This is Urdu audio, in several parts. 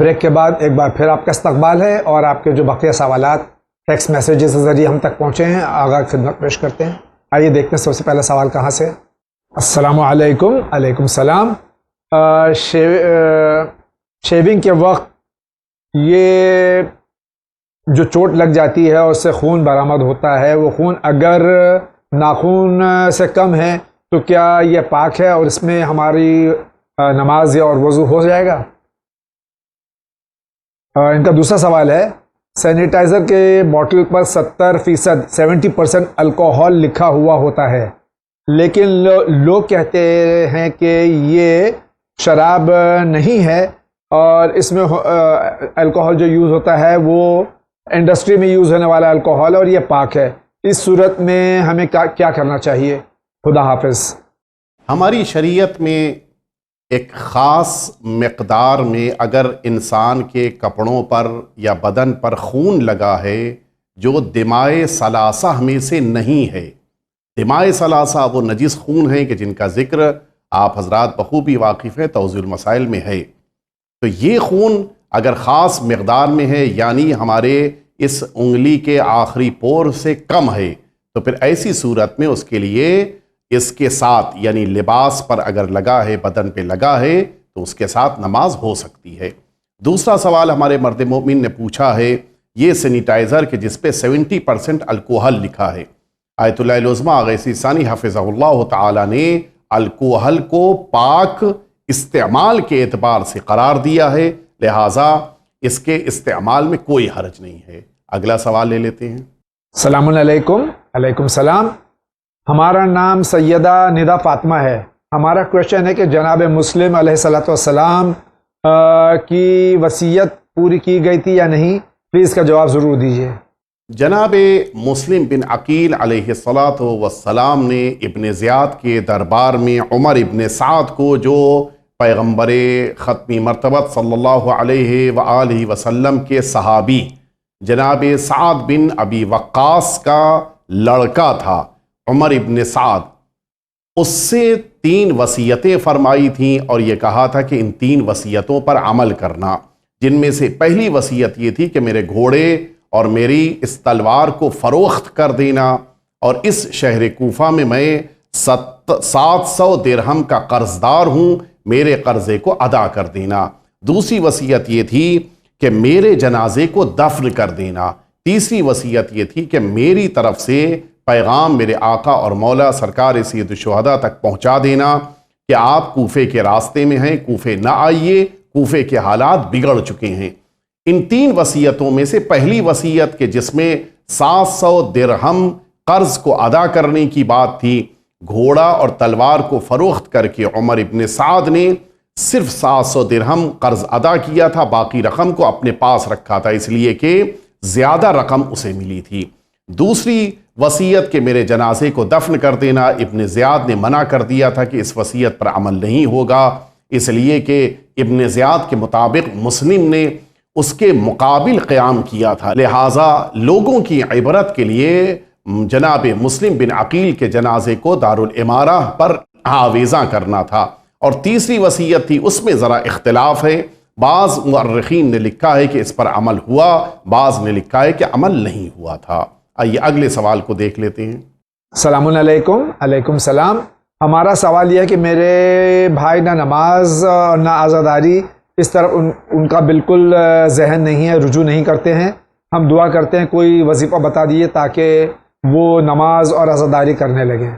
بریک کے بعد ایک بار پھر آپ کا استقبال ہے اور آپ کے جو بقیہ سوالات ٹیکسٹ میسیجز کے ذریعے ہم تک پہنچے ہیں آگاہ خدمت پیش کرتے ہیں. آئیے دیکھتے ہیں سب سے پہلا سوال کہاں سے. السلام علیکم. علیکم السلام. شیونگ کے وقت یہ جو چوٹ لگ جاتی ہے اور اس سے خون برآمد ہوتا ہے، وہ خون اگر ناخون سے کم ہے تو کیا یہ پاک ہے اور اس میں ہماری نماز اور وضو ہو جائے گا؟ ان کا دوسرا سوال ہے، سینیٹائزر کے باٹل پر 70% الکوہول لکھا ہوا ہوتا ہے، لیکن لوگ کہتے ہیں کہ یہ شراب نہیں ہے اور اس میں الکوہول جو یوز ہوتا ہے وہ انڈسٹری میں یوز ہونے والا الکوہول ہے اور یہ پاک ہے. اس صورت میں ہمیں کیا کرنا چاہیے؟ خدا حافظ. ہماری شریعت میں ایک خاص مقدار میں اگر انسان کے کپڑوں پر یا بدن پر خون لگا ہے جو دمائے ثلاثہ میں سے نہیں ہے، دمائے ثلاثہ وہ نجس خون ہیں کہ جن کا ذکر آپ حضرات بخوبی واقف ہیں، توضیح المسائل میں ہے. تو یہ خون اگر خاص مقدار میں ہے یعنی ہمارے اس انگلی کے آخری پور سے کم ہے تو پھر ایسی صورت میں اس کے لیے اس کے ساتھ یعنی لباس پر اگر لگا ہے، بدن پہ لگا ہے تو اس کے ساتھ نماز ہو سکتی ہے. دوسرا سوال ہمارے مرد مومن نے پوچھا ہے، یہ سینیٹائزر کہ جس پہ 70% الکوہل لکھا ہے. آیت اللہ العظمیٰ اغیثی ثانی حفظہ اللہ تعالی نے الکوہل کو پاک استعمال کے اعتبار سے قرار دیا ہے، لہٰذا اس کے استعمال میں کوئی حرج نہیں ہے. اگلا سوال لے لیتے ہیں. السلام علیکم. علیکم السلام. ہمارا نام سیدہ ندا فاطمہ ہے. ہمارا کویشچن ہے کہ جناب مسلم علیہ السلام کی وصیت پوری کی گئی تھی یا نہیں؟ پلیز کا جواب ضرور دیجیے. جناب مسلم بن عقیل علیہ السلام نے ابن زیاد کے دربار میں عمر ابن سعد کو جو پیغمبر ختمی مرتبت صلی اللہ علیہ وآلہ وسلم کے صحابی جناب سعد بن ابی وقاص کا لڑکا تھا عمر ابن سعد، اس سے 3 وصیتیں فرمائی تھیں اور یہ کہا تھا کہ ان 3 وصیتوں پر عمل کرنا، جن میں سے پہلی وصیت یہ تھی کہ میرے گھوڑے اور میری اس تلوار کو فروخت کر دینا اور اس شہر کوفہ میں 700 درہم کا قرض دار ہوں، میرے قرضے کو ادا کر دینا. دوسری وصیت یہ تھی کہ میرے جنازے کو دفن کر دینا. تیسری وصیت یہ تھی کہ میری طرف سے پیغام میرے آقا اور مولا سرکار سید الشہداء تک پہنچا دینا کہ آپ کوفے کے راستے میں ہیں، کوفے نہ آئیے، کوفے کے حالات بگڑ چکے ہیں. ان 3 وصیتوں میں سے پہلی وصیت کہ جس میں 700 درہم قرض کو ادا کرنے کی بات تھی، گھوڑا اور تلوار کو فروخت کر کے عمر ابن سعد نے صرف 700 درہم قرض ادا کیا تھا، باقی رقم کو اپنے پاس رکھا تھا اس لیے کہ زیادہ رقم اسے ملی تھی. دوسری وصیت کہ میرے جنازے کو دفن کر دینا، ابن زیاد نے منع کر دیا تھا کہ اس وصیت پر عمل نہیں ہوگا، اس لیے کہ ابن زیاد کے مطابق مسلم نے اس کے مقابل قیام کیا تھا، لہٰذا لوگوں کی عبرت کے لیے جناب مسلم بن عقیل کے جنازے کو دارالامارہ پر آویزاں کرنا تھا. اور تیسری وصیت تھی، اس میں ذرا اختلاف ہے، بعض مورخین نے لکھا ہے کہ اس پر عمل ہوا، بعض نے لکھا ہے کہ عمل نہیں ہوا تھا. آئیے اگلے سوال کو دیکھ لیتے ہیں. السلام علیکم. علیکم السلام. ہمارا سوال یہ ہے کہ میرے بھائی نہ نماز اور نہ عزاداری اس طرف ان کا بالکل ذہن نہیں ہے، رجوع نہیں کرتے ہیں. ہم دعا کرتے ہیں کوئی وظیفہ بتا دیجیے تاکہ وہ نماز اور عزاداری کرنے لگیں.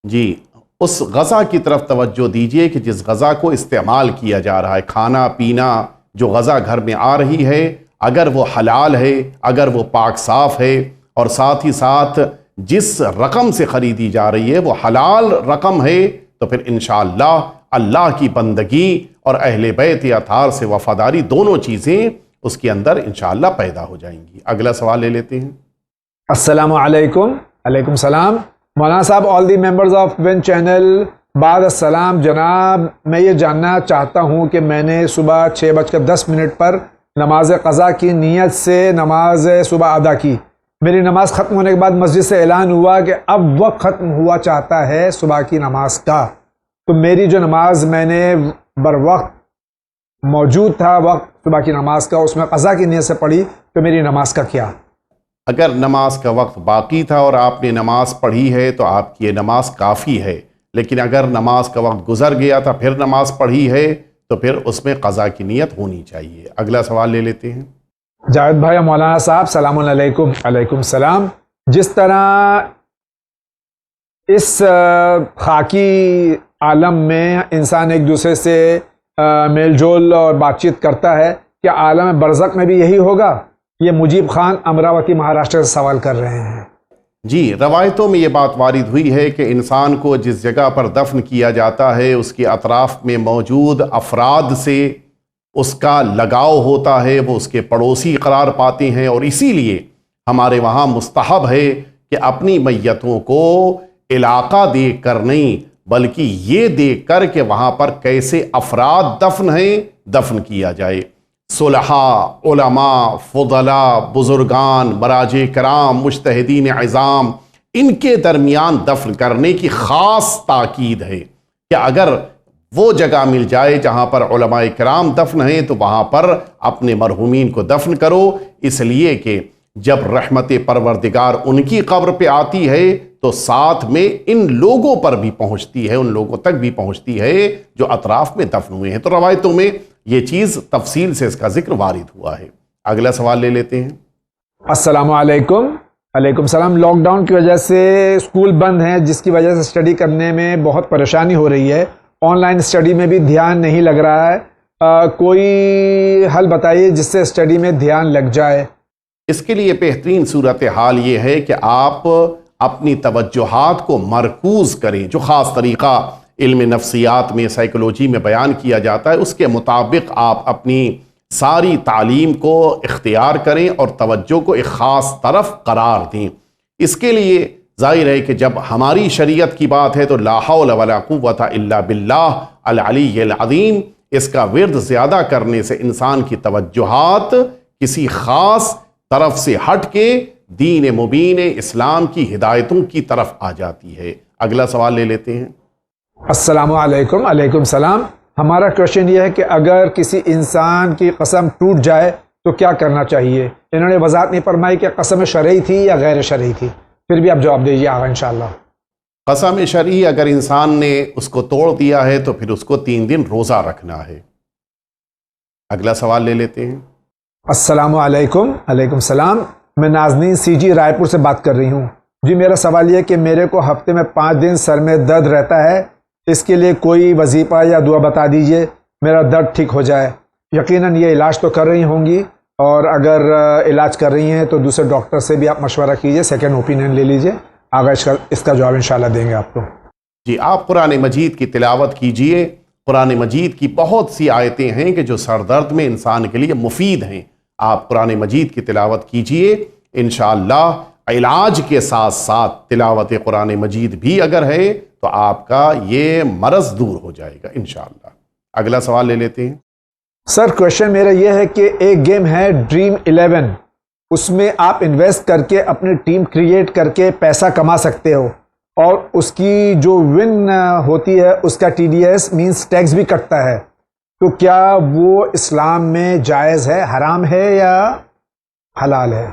جی، اس غذا کی طرف توجہ دیجئے کہ جس غذا کو استعمال کیا جا رہا ہے، کھانا پینا جو غذا گھر میں آ رہی ہے، اگر وہ حلال ہے، اگر وہ پاک صاف ہے اور ساتھ ہی ساتھ جس رقم سے خریدی جا رہی ہے وہ حلال رقم ہے تو پھر انشاءاللہ اللہ کی بندگی اور اہل بیت اطہار سے وفاداری دونوں چیزیں اس کے اندر انشاءاللہ پیدا ہو جائیں گی. اگلا سوال لے لیتے ہیں. السلام علیکم. علیکم السلام. مولانا صاحب، all the members of one channel, بعد السلام. جناب، میں یہ جاننا چاہتا ہوں کہ میں نے صبح 6:10 پر نماز قضا کی نیت سے نماز صبح ادا کی. میری نماز ختم ہونے کے بعد مسجد سے اعلان ہوا کہ اب وقت ختم ہوا چاہتا ہے صبح کی نماز کا، تو میری جو نماز میں نے بر وقت موجود تھا، وقت صبح کی نماز کا، اس میں قضا کی نیت سے پڑھی تو میری نماز کا کیا؟ اگر نماز کا وقت باقی تھا اور آپ نے نماز پڑھی ہے تو آپ کی یہ نماز کافی ہے، لیکن اگر نماز کا وقت گزر گیا تھا پھر نماز پڑھی ہے تو پھر اس میں قضا کی نیت ہونی چاہیے۔ اگلا سوال لے لیتے ہیں۔ جاوید بھائی اور مولانا صاحب السلام علیکم۔ علیکم السلام۔ جس طرح اس خاکی عالم میں انسان ایک دوسرے سے میل جول اور بات چیت کرتا ہے، کیا عالم برزخ میں بھی یہی ہوگا؟ یہ مجیب خان امراوتی مہاراشٹر سے سوال کر رہے ہیں۔ جی، روایتوں میں یہ بات وارد ہوئی ہے کہ انسان کو جس جگہ پر دفن کیا جاتا ہے اس کے اطراف میں موجود افراد سے اس کا لگاؤ ہوتا ہے، وہ اس کے پڑوسی قرار پاتے ہیں، اور اسی لیے ہمارے وہاں مستحب ہے کہ اپنی میتوں کو علاقہ دیکھ کر نہیں بلکہ یہ دیکھ کر کہ وہاں پر کیسے افراد دفن ہیں دفن کیا جائے۔ صلحاء، علماء، فضلاء، بزرگان، مراجع کرام، مجتہدین عظام، ان کے درمیان دفن کرنے کی خاص تاکید ہے کہ اگر وہ جگہ مل جائے جہاں پر علماء کرام دفن ہیں تو وہاں پر اپنے مرحومین کو دفن کرو، اس لیے کہ جب رحمت پروردگار ان کی قبر پہ آتی ہے تو ساتھ میں ان لوگوں پر بھی پہنچتی ہے، ان لوگوں تک بھی پہنچتی ہے جو اطراف میں دفن ہوئے ہیں۔ تو روایتوں میں یہ چیز تفصیل سے اس کا ذکر وارد ہوا ہے۔ اگلا سوال لے لیتے ہیں۔ السلام علیکم۔ علیکم السلام۔ لاک ڈاؤن کی وجہ سے اسکول بند ہیں، جس کی وجہ سے اسٹڈی کرنے میں بہت پریشانی ہو رہی ہے، آن لائن اسٹڈی میں بھی دھیان نہیں لگ رہا ہے، کوئی حل بتائیے جس سے اسٹڈی میں دھیان لگ جائے۔ اس کے لیے بہترین صورتحال یہ ہے کہ آپ اپنی توجہات کو مرکوز کریں، جو خاص طریقہ علم نفسیات میں، سائیکولوجی میں بیان کیا جاتا ہے، اس کے مطابق آپ اپنی ساری تعلیم کو اختیار کریں اور توجہ کو ایک خاص طرف قرار دیں۔ اس کے لیے ظاہر ہے کہ جب ہماری شریعت کی بات ہے تو لا حول ولا قوت الا باللہ العلی العظیم، اس کا ورد زیادہ کرنے سے انسان کی توجہات کسی خاص طرف سے ہٹ کے دین مبین اسلام کی ہدایتوں کی طرف آ جاتی ہے۔ اگلا سوال لے لیتے ہیں۔ السلام علیکم۔ علیکم السلام۔ ہمارا کوشچن یہ ہے کہ اگر کسی انسان کی قسم ٹوٹ جائے تو کیا کرنا چاہیے؟ انہوں نے وضاحت نہیں فرمائی کہ قسم شرعی تھی یا غیر شرعی تھی، پھر بھی آپ جواب دیجیے آگا انشاءاللہ۔ قسم شرعی اگر انسان نے اس کو توڑ دیا ہے تو پھر اس کو 3 دن روزہ رکھنا ہے۔ اگلا سوال لے لیتے ہیں۔ السلام علیکم۔ علیکم السلام۔ میں نازنین سی جی رائے پور سے بات کر رہی ہوں۔ جی میرا سوال یہ ہے کہ میرے کو ہفتے میں 5 دن سر میں درد رہتا ہے، اس کے لیے کوئی وظیفہ یا دعا بتا دیجئے میرا درد ٹھیک ہو جائے۔ یقیناً یہ علاج تو کر رہی ہوں گی، اور اگر علاج کر رہی ہیں تو دوسرے ڈاکٹر سے بھی آپ مشورہ کیجئے، سیکنڈ اوپینین لے لیجئے۔ آگا اس کا جواب انشاءاللہ دیں گے آپ کو۔ جی، آپ قرآن مجید کی تلاوت کیجئے۔ قرآن مجید کی بہت سی آیتیں ہیں کہ جو سر درد میں انسان کے لیے مفید ہیں۔ آپ قرآن مجید کی تلاوت کیجئے، انشاءاللہ علاج کے ساتھ ساتھ تلاوت قرآن مجید بھی اگر ہے تو آپ کا یہ مرض دور ہو جائے گا انشاءاللہ۔ اگلا سوال لے لیتے ہیں۔ سر کوشچن میرا یہ ہے کہ ایک گیم ہے ڈریم 11، اس میں آپ انویسٹ کر کے اپنی ٹیم کریٹ کر کے پیسہ کما سکتے ہو، اور اس کی جو ون ہوتی ہے اس کا TDS مینس ٹیکس بھی کٹتا ہے، تو کیا وہ اسلام میں جائز ہے، حرام ہے یا حلال ہے؟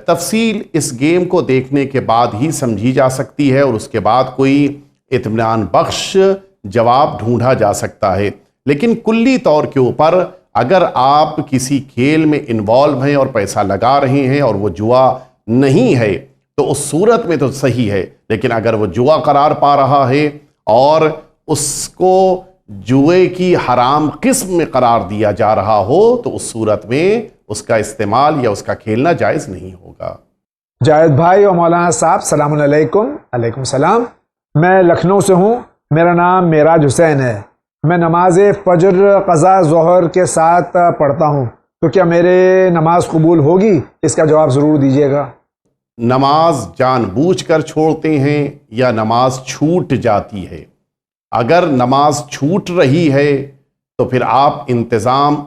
تفصیل اس گیم کو دیکھنے کے بعد ہی سمجھی جا سکتی ہے، اور اس کے بعد کوئی اطمینان بخش جواب ڈھونڈا جا سکتا ہے، لیکن کلی طور کے اوپر اگر آپ کسی کھیل میں انوالو ہیں اور پیسہ لگا رہے ہیں اور وہ جوا نہیں ہے تو اس صورت میں تو صحیح ہے، لیکن اگر وہ جوا قرار پا رہا ہے اور اس کو جوئے کی حرام قسم میں قرار دیا جا رہا ہو تو اس صورت میں اس کا استعمال یا اس کا کھیلنا جائز نہیں ہوگا۔ جاوید بھائی اور مولانا صاحب السلام علیکم۔ علیکم السلام۔ میں لکھنؤ سے ہوں، میرا نام معراج حسین ہے، میں نماز فجر قضا ظہر کے ساتھ پڑھتا ہوں، تو کیا میرے نماز قبول ہوگی؟ اس کا جواب ضرور دیجیے گا۔ نماز جان بوجھ کر چھوڑتے ہیں یا نماز چھوٹ جاتی ہے؟ اگر نماز چھوٹ رہی ہے تو پھر آپ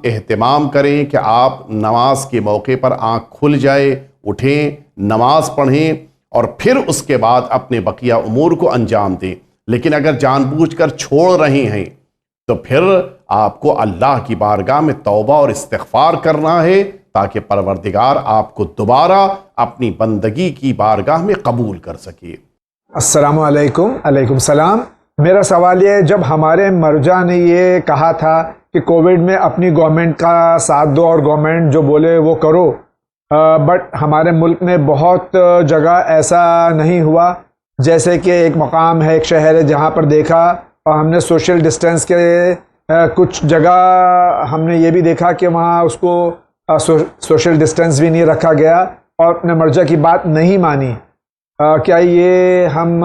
اہتمام کریں کہ آپ نماز کے موقع پر آنکھ کھل جائے، اٹھیں، نماز پڑھیں اور پھر اس کے بعد اپنے بقیہ امور کو انجام دیں۔ لیکن اگر جان بوجھ کر چھوڑ رہے ہیں تو پھر آپ کو اللہ کی بارگاہ میں توبہ اور استغفار کرنا ہے تاکہ پروردگار آپ کو دوبارہ اپنی بندگی کی بارگاہ میں قبول کر سکے۔ السلام علیکم۔ علیکم السلام۔ میرا سوال یہ ہے، جب ہمارے مرجع نے یہ کہا تھا کہ کووڈ میں اپنی گورنمنٹ کا ساتھ دو اور گورنمنٹ جو بولے وہ کرو، بٹ ہمارے ملک میں بہت جگہ ایسا نہیں ہوا، جیسے کہ ایک مقام ہے، ایک شہر ہے جہاں پر دیکھا اور ہم نے سوشل ڈسٹینس کے کچھ جگہ ہم نے یہ بھی دیکھا کہ وہاں اس کو سوشل ڈسٹینس بھی نہیں رکھا گیا اور اپنے مرجع کی بات نہیں مانی۔ کیا یہ ہم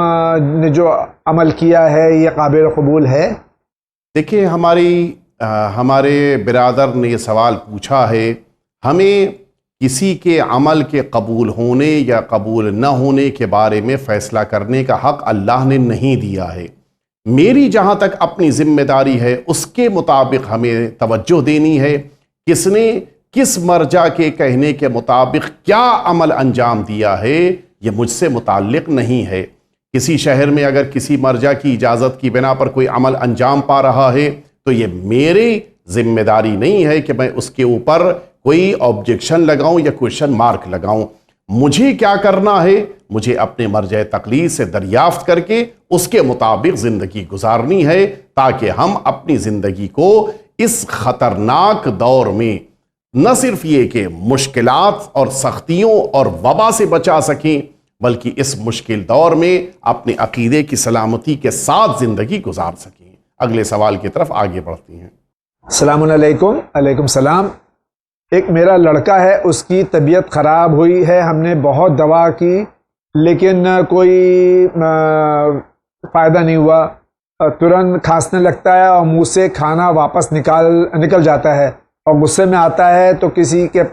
نے جو عمل کیا ہے یہ قابل قبول ہے؟ دیکھیں، ہمارے برادر نے یہ سوال پوچھا ہے، ہمیں کسی کے عمل کے قبول ہونے یا قبول نہ ہونے کے بارے میں فیصلہ کرنے کا حق اللہ نے نہیں دیا ہے۔ میری جہاں تک اپنی ذمہ داری ہے اس کے مطابق ہمیں توجہ دینی ہے، کس نے کس مرجع کے کہنے کے مطابق کیا عمل انجام دیا ہے یہ مجھ سے متعلق نہیں ہے۔ کسی شہر میں اگر کسی مرجع کی اجازت کی بنا پر کوئی عمل انجام پا رہا ہے تو یہ میری ذمہ داری نہیں ہے کہ میں اس کے اوپر کوئی آبجیکشن لگاؤں یا کوشچن مارک لگاؤں۔ مجھے کیا کرنا ہے؟ مجھے اپنے مرجع تقلید سے دریافت کر کے اس کے مطابق زندگی گزارنی ہے تاکہ ہم اپنی زندگی کو اس خطرناک دور میں نہ صرف یہ کہ مشکلات اور سختیوں اور وبا سے بچا سکیں بلکہ اس مشکل دور میں اپنے عقیدے کی سلامتی کے ساتھ زندگی گزار سکیں۔ اگلے سوال کی طرف آگے بڑھتے ہیں۔ السلام علیکم۔ علیکم السلام۔ ایک میرا لڑکا ہے، اس کی طبیعت خراب ہوئی ہے، ہم نے بہت دوا کی لیکن کوئی فائدہ نہیں ہوا، ترنت کھانسنے لگتا ہے اور منہ سے کھانا واپس نکل جاتا ہے اور غصے میں آتا ہے تو کسی کے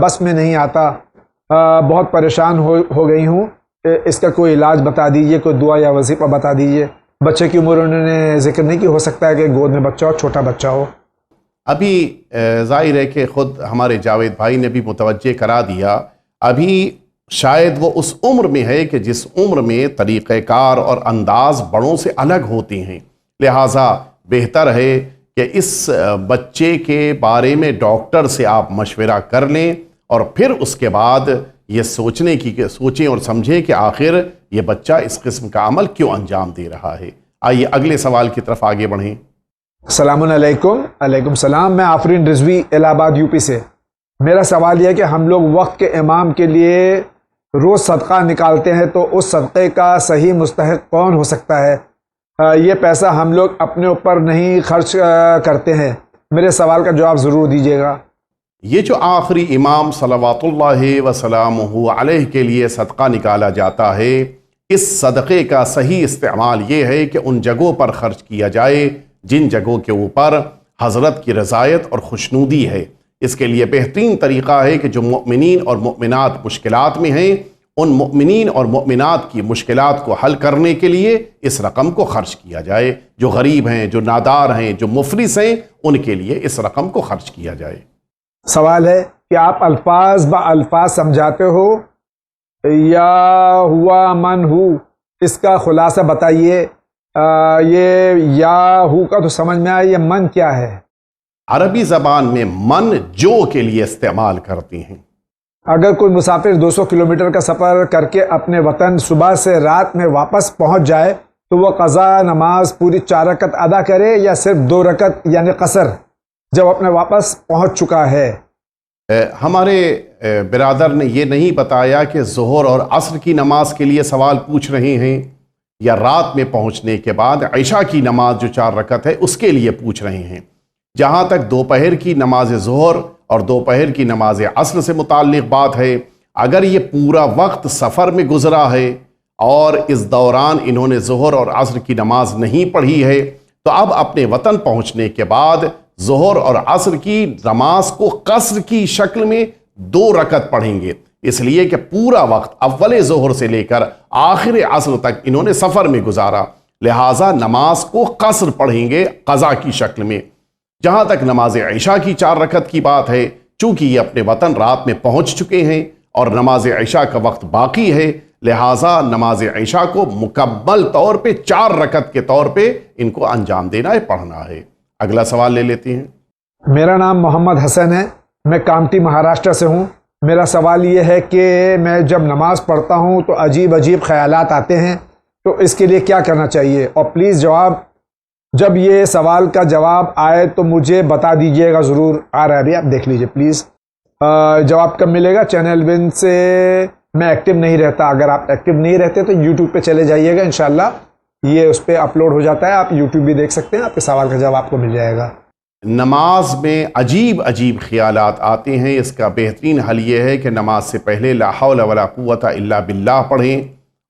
بس میں نہیں آتا۔ بہت پریشان ہو گئی ہوں، اس کا کوئی علاج بتا دیجئے، کوئی دعا یا وظیفہ بتا دیجئے۔ بچے کی عمر انہوں نے ذکر نہیں کی، ہو سکتا ہے کہ گود میں بچہ ہو، چھوٹا بچہ ہو۔ ابھی ظاہر ہے کہ خود ہمارے جاوید بھائی نے بھی متوجہ کرا دیا، ابھی شاید وہ اس عمر میں ہے کہ جس عمر میں طریقہ کار اور انداز بڑوں سے الگ ہوتے ہیں، لہٰذا بہتر ہے کہ اس بچے کے بارے میں ڈاکٹر سے آپ مشورہ کر لیں اور پھر اس کے بعد یہ سوچیں اور سمجھیں کہ آخر یہ بچہ اس قسم کا عمل کیوں انجام دے رہا ہے۔ آئیے اگلے سوال کی طرف آگے بڑھیں۔ السلام علیکم۔ علیکم السلام۔ میں آفرین رضوی الہ آباد یو پی سے۔ میرا سوال یہ ہے کہ ہم لوگ وقت کے امام کے لیے روز صدقہ نکالتے ہیں تو اس صدقے کا صحیح مستحق کون ہو سکتا ہے؟ یہ پیسہ ہم لوگ اپنے اوپر نہیں خرچ کرتے ہیں۔ میرے سوال کا جواب ضرور دیجیے گا۔ یہ جو آخری امام صلوات اللہ وسلامہ علیہ کے لیے صدقہ نکالا جاتا ہے، اس صدقے کا صحیح استعمال یہ ہے کہ ان جگہوں پر خرچ کیا جائے جن جگہوں کے اوپر حضرت کی رضایت اور خوشنودی ہے۔ اس کے لیے بہترین طریقہ ہے کہ جو مؤمنین اور مؤمنات مشکلات میں ہیں، ان مؤمنین اور مؤمنات کی مشکلات کو حل کرنے کے لیے اس رقم کو خرچ کیا جائے۔ جو غریب ہیں، جو نادار ہیں، جو مفلس ہیں، ان کے لیے اس رقم کو خرچ کیا جائے۔ سوال ہے کہ آپ الفاظ با الفاظ سمجھاتے ہو یا ہوا من ہو، اس کا خلاصہ بتائیے۔ یہ یا ہو کا تو سمجھ میں آیا، یہ من کیا ہے؟ عربی زبان میں من جو کے لیے استعمال کرتے ہیں۔ اگر کوئی مسافر 200 کلومیٹر کا سفر کر کے اپنے وطن صبح سے رات میں واپس پہنچ جائے تو وہ قضا نماز پوری 4 رکعت ادا کرے یا صرف 2 رکعت یعنی قصر جب اپنے واپس پہنچ چکا ہے؟ ہمارے برادر نے یہ نہیں بتایا کہ ظہر اور عصر کی نماز کے لیے سوال پوچھ رہے ہیں یا رات میں پہنچنے کے بعد عشاء کی نماز جو 4 رکعت ہے اس کے لیے پوچھ رہے ہیں۔ جہاں تک دوپہر کی نماز ظہر اور دوپہر کی نماز عصر سے متعلق بات ہے، اگر یہ پورا وقت سفر میں گزرا ہے اور اس دوران انہوں نے ظہر اور عصر کی نماز نہیں پڑھی ہے تو اب اپنے وطن پہنچنے کے بعد ظہر اور عصر کی نماز کو قصر کی شکل میں 2 رکعت پڑھیں گے، اس لیے کہ پورا وقت اول ظہر سے لے کر آخر عصر تک انہوں نے سفر میں گزارا، لہٰذا نماز کو قصر پڑھیں گے قضا کی شکل میں۔ جہاں تک نماز عشاء کی 4 رکعت کی بات ہے، چونکہ یہ اپنے وطن رات میں پہنچ چکے ہیں اور نماز عشاء کا وقت باقی ہے، لہٰذا نماز عشاء کو مکمل طور پہ 4 رکعت کے طور پہ ان کو انجام دینا ہے، پڑھنا ہے۔ اگلا سوال لے لیتے ہیں۔ میرا نام محمد حسن ہے، میں کامٹی مہاراشٹر سے ہوں۔ میرا سوال یہ ہے کہ میں جب نماز پڑھتا ہوں تو عجیب عجیب خیالات آتے ہیں، تو اس کے لیے کیا کرنا چاہیے؟ اور پلیز جب یہ سوال کا جواب آئے تو مجھے بتا دیجیے گا ضرور۔ آ رہا ہے ابھی، آپ دیکھ لیجیے پلیز۔ جواب کب ملے گا؟ چینل ون سے میں ایکٹیو نہیں رہتا، اگر آپ ایکٹیو نہیں رہتے تو یوٹیوب پہ چلے جائیے گا، انشاءاللہ یہ اس پہ اپلوڈ ہو جاتا ہے، آپ یوٹیوب بھی دیکھ سکتے ہیں، آپ کے سوال کا جواب آپ کو مل جائے گا۔ نماز میں عجیب عجیب خیالات آتے ہیں، اس کا بہترین حل یہ ہے کہ نماز سے پہلے لا حول ولا قوت الا باللہ پڑھیں،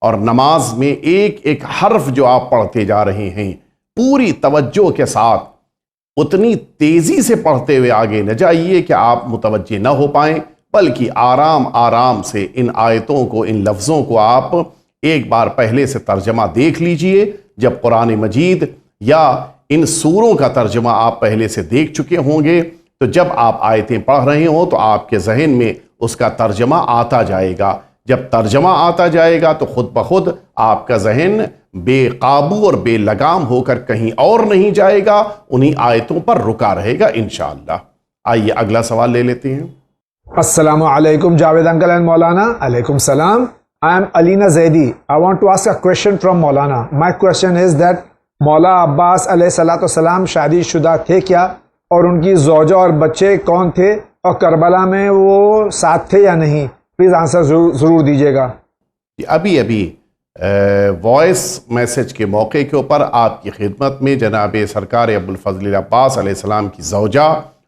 اور نماز میں ایک ایک حرف جو آپ پڑھتے جا رہے ہیں پوری توجہ کے ساتھ اتنی تیزی سے پڑھتے ہوئے آگے نہ جائیے کہ آپ متوجہ نہ ہو پائیں، بلکہ آرام آرام سے ان آیتوں کو، ان لفظوں کو آپ ایک بار پہلے سے ترجمہ دیکھ لیجئے۔ جب قرآن مجید یا ان سوروں کا ترجمہ آپ پہلے سے دیکھ چکے ہوں گے تو جب آپ آیتیں پڑھ رہے ہوں تو آپ کے ذہن میں اس کا ترجمہ آتا جائے گا۔ جب ترجمہ آتا جائے گا تو خود بخود آپ کا ذہن بے قابو اور بے لگام ہو کر کہیں اور نہیں جائے گا، انہی آیتوں پر رکا رہے گا انشاءاللہ۔ آئیے اگلا سوال لے لیتے ہیں۔ السلام علیکم جاوید انکل اینڈ مولانا۔ علیکم السلام۔ I am Alina Zaidi. I want to ask a question from Maulana. My question is that مولا عباس علیہ الصلوۃ والسلام شادی شدہ تھے کیا، اور ان کی زوجہ اور بچے کون تھے، اور کربلا میں وہ ساتھ تھے یا نہیں؟ پلیز آنسر ضرور دیجیے گا۔ ابھی وائس میسج کے موقع کے اوپر آپ کی خدمت میں جناب سرکار ابوالفضل عباس علیہ السلام کی زوجہ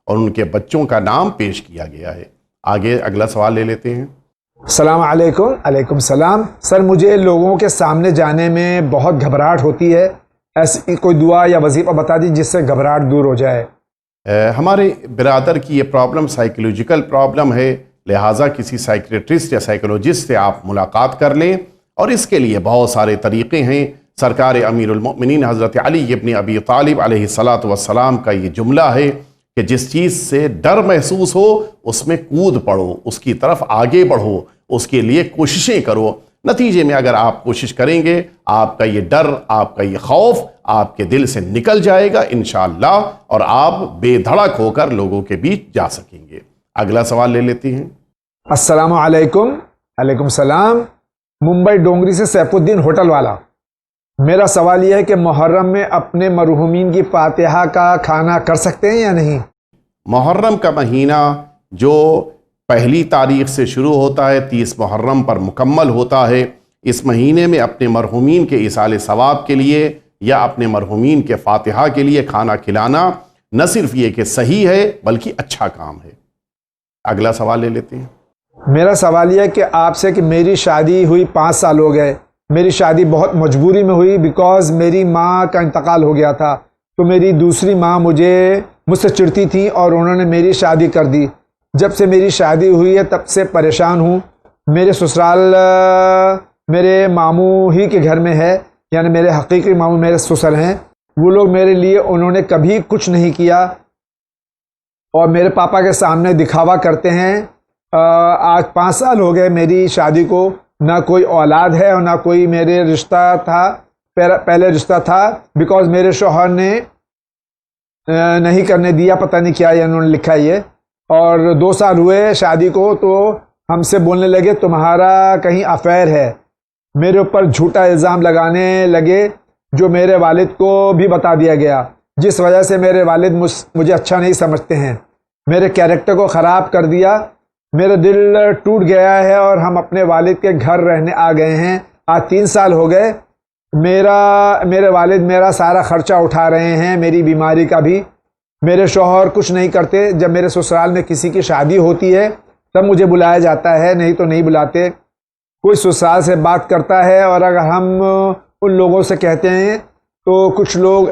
اور ان کے بچوں کا نام پیش کیا گیا ہے۔ آگے اگلا سوال لے لیتے ہیں۔ السلام علیکم۔ علیکم السلام۔ سر مجھے لوگوں کے سامنے جانے میں بہت گھبراہٹ ہوتی ہے، ایسی کوئی دعا یا وظیفہ بتا دی جس سے گھبراہٹ دور ہو جائے۔ ہمارے برادر کی یہ پرابلم سائیکولوجیکل پرابلم ہے، لہٰذا کسی سائیکریٹسٹ یا سائیکولوجسٹ سے آپ ملاقات کر لیں، اور اس کے لیے بہت سارے طریقے ہیں۔ سرکار امیر المؤمنین حضرت علی ابن ابی طالب علیہ الصلاۃ والسلام کا یہ جملہ ہے کہ جس چیز سے ڈر محسوس ہو اس میں کود پڑو، اس کی طرف آگے بڑھو، اس کے لیے کوششیں کرو۔ نتیجے میں اگر آپ کوشش کریں گے آپ کا یہ ڈر، آپ کا یہ خوف آپ کے دل سے نکل جائے گا انشاءاللہ، اور آپ بے دھڑک ہو کر لوگوں کے بیچ جا سکیں گے۔ اگلا سوال لے لیتے ہیں۔ السلام علیکم۔ علیکم السلام۔ ممبئی ڈونگری سے سیف الدین ہوٹل والا۔ میرا سوال یہ ہے کہ محرم میں اپنے مرحومین کی فاتحہ کا کھانا کر سکتے ہیں یا نہیں؟ محرم کا مہینہ جو پہلی تاریخ سے شروع ہوتا ہے 30 محرم پر مکمل ہوتا ہے، اس مہینے میں اپنے مرحومین کے ایصال ثواب کے لیے یا اپنے مرحومین کے فاتحہ کے لیے کھانا کھلانا نہ صرف یہ کہ صحیح ہے بلکہ اچھا کام ہے۔ اگلا سوال لے لیتے ہیں۔ میرا سوال یہ ہے کہ آپ سے کہ میری شادی ہوئی 5 سال ہو گئے، میری شادی بہت مجبوری میں ہوئی بیکاز میری ماں کا انتقال ہو گیا تھا، تو میری دوسری ماں مجھ سے چڑتی تھی اور انہوں نے میری شادی کر دی۔ جب سے میری شادی ہوئی ہے تب سے پریشان ہوں۔ میرے سسرال میرے ماموں ہی کے گھر میں ہے، یعنی میرے حقیقی ماموں میرے سسر ہیں، وہ لوگ میرے لیے انہوں نے کبھی کچھ نہیں کیا اور میرے پاپا کے سامنے دکھاوا کرتے ہیں۔ آج 5 سال ہو گئے میری شادی کو، نہ کوئی اولاد ہے اور نہ کوئی میرے رشتہ تھا، پہلے رشتہ تھا بیکاز میرے شوہر نے نہیں کرنے دیا، پتہ نہیں کیا انہوں نے لکھا یہ، اور 2 سال ہوئے شادی کو تو ہم سے بولنے لگے تمہارا کہیں افیئر ہے، میرے اوپر جھوٹا الزام لگانے لگے جو میرے والد کو بھی بتا دیا گیا، جس وجہ سے میرے والد مجھے اچھا نہیں سمجھتے ہیں، میرے کیریکٹر کو خراب کر دیا، میرا دل ٹوٹ گیا ہے اور ہم اپنے والد کے گھر رہنے آ گئے ہیں۔ آج 3 سال ہو گئے، میرے والد میرا سارا خرچہ اٹھا رہے ہیں، میری بیماری کا بھی۔ میرے شوہر کچھ نہیں کرتے، جب میرے سسرال میں کسی کی شادی ہوتی ہے تب مجھے بلایا جاتا ہے، نہیں تو نہیں بلاتے۔ کوئی سسرال سے بات کرتا ہے اور اگر ہم ان لوگوں سے کہتے ہیں تو کچھ لوگ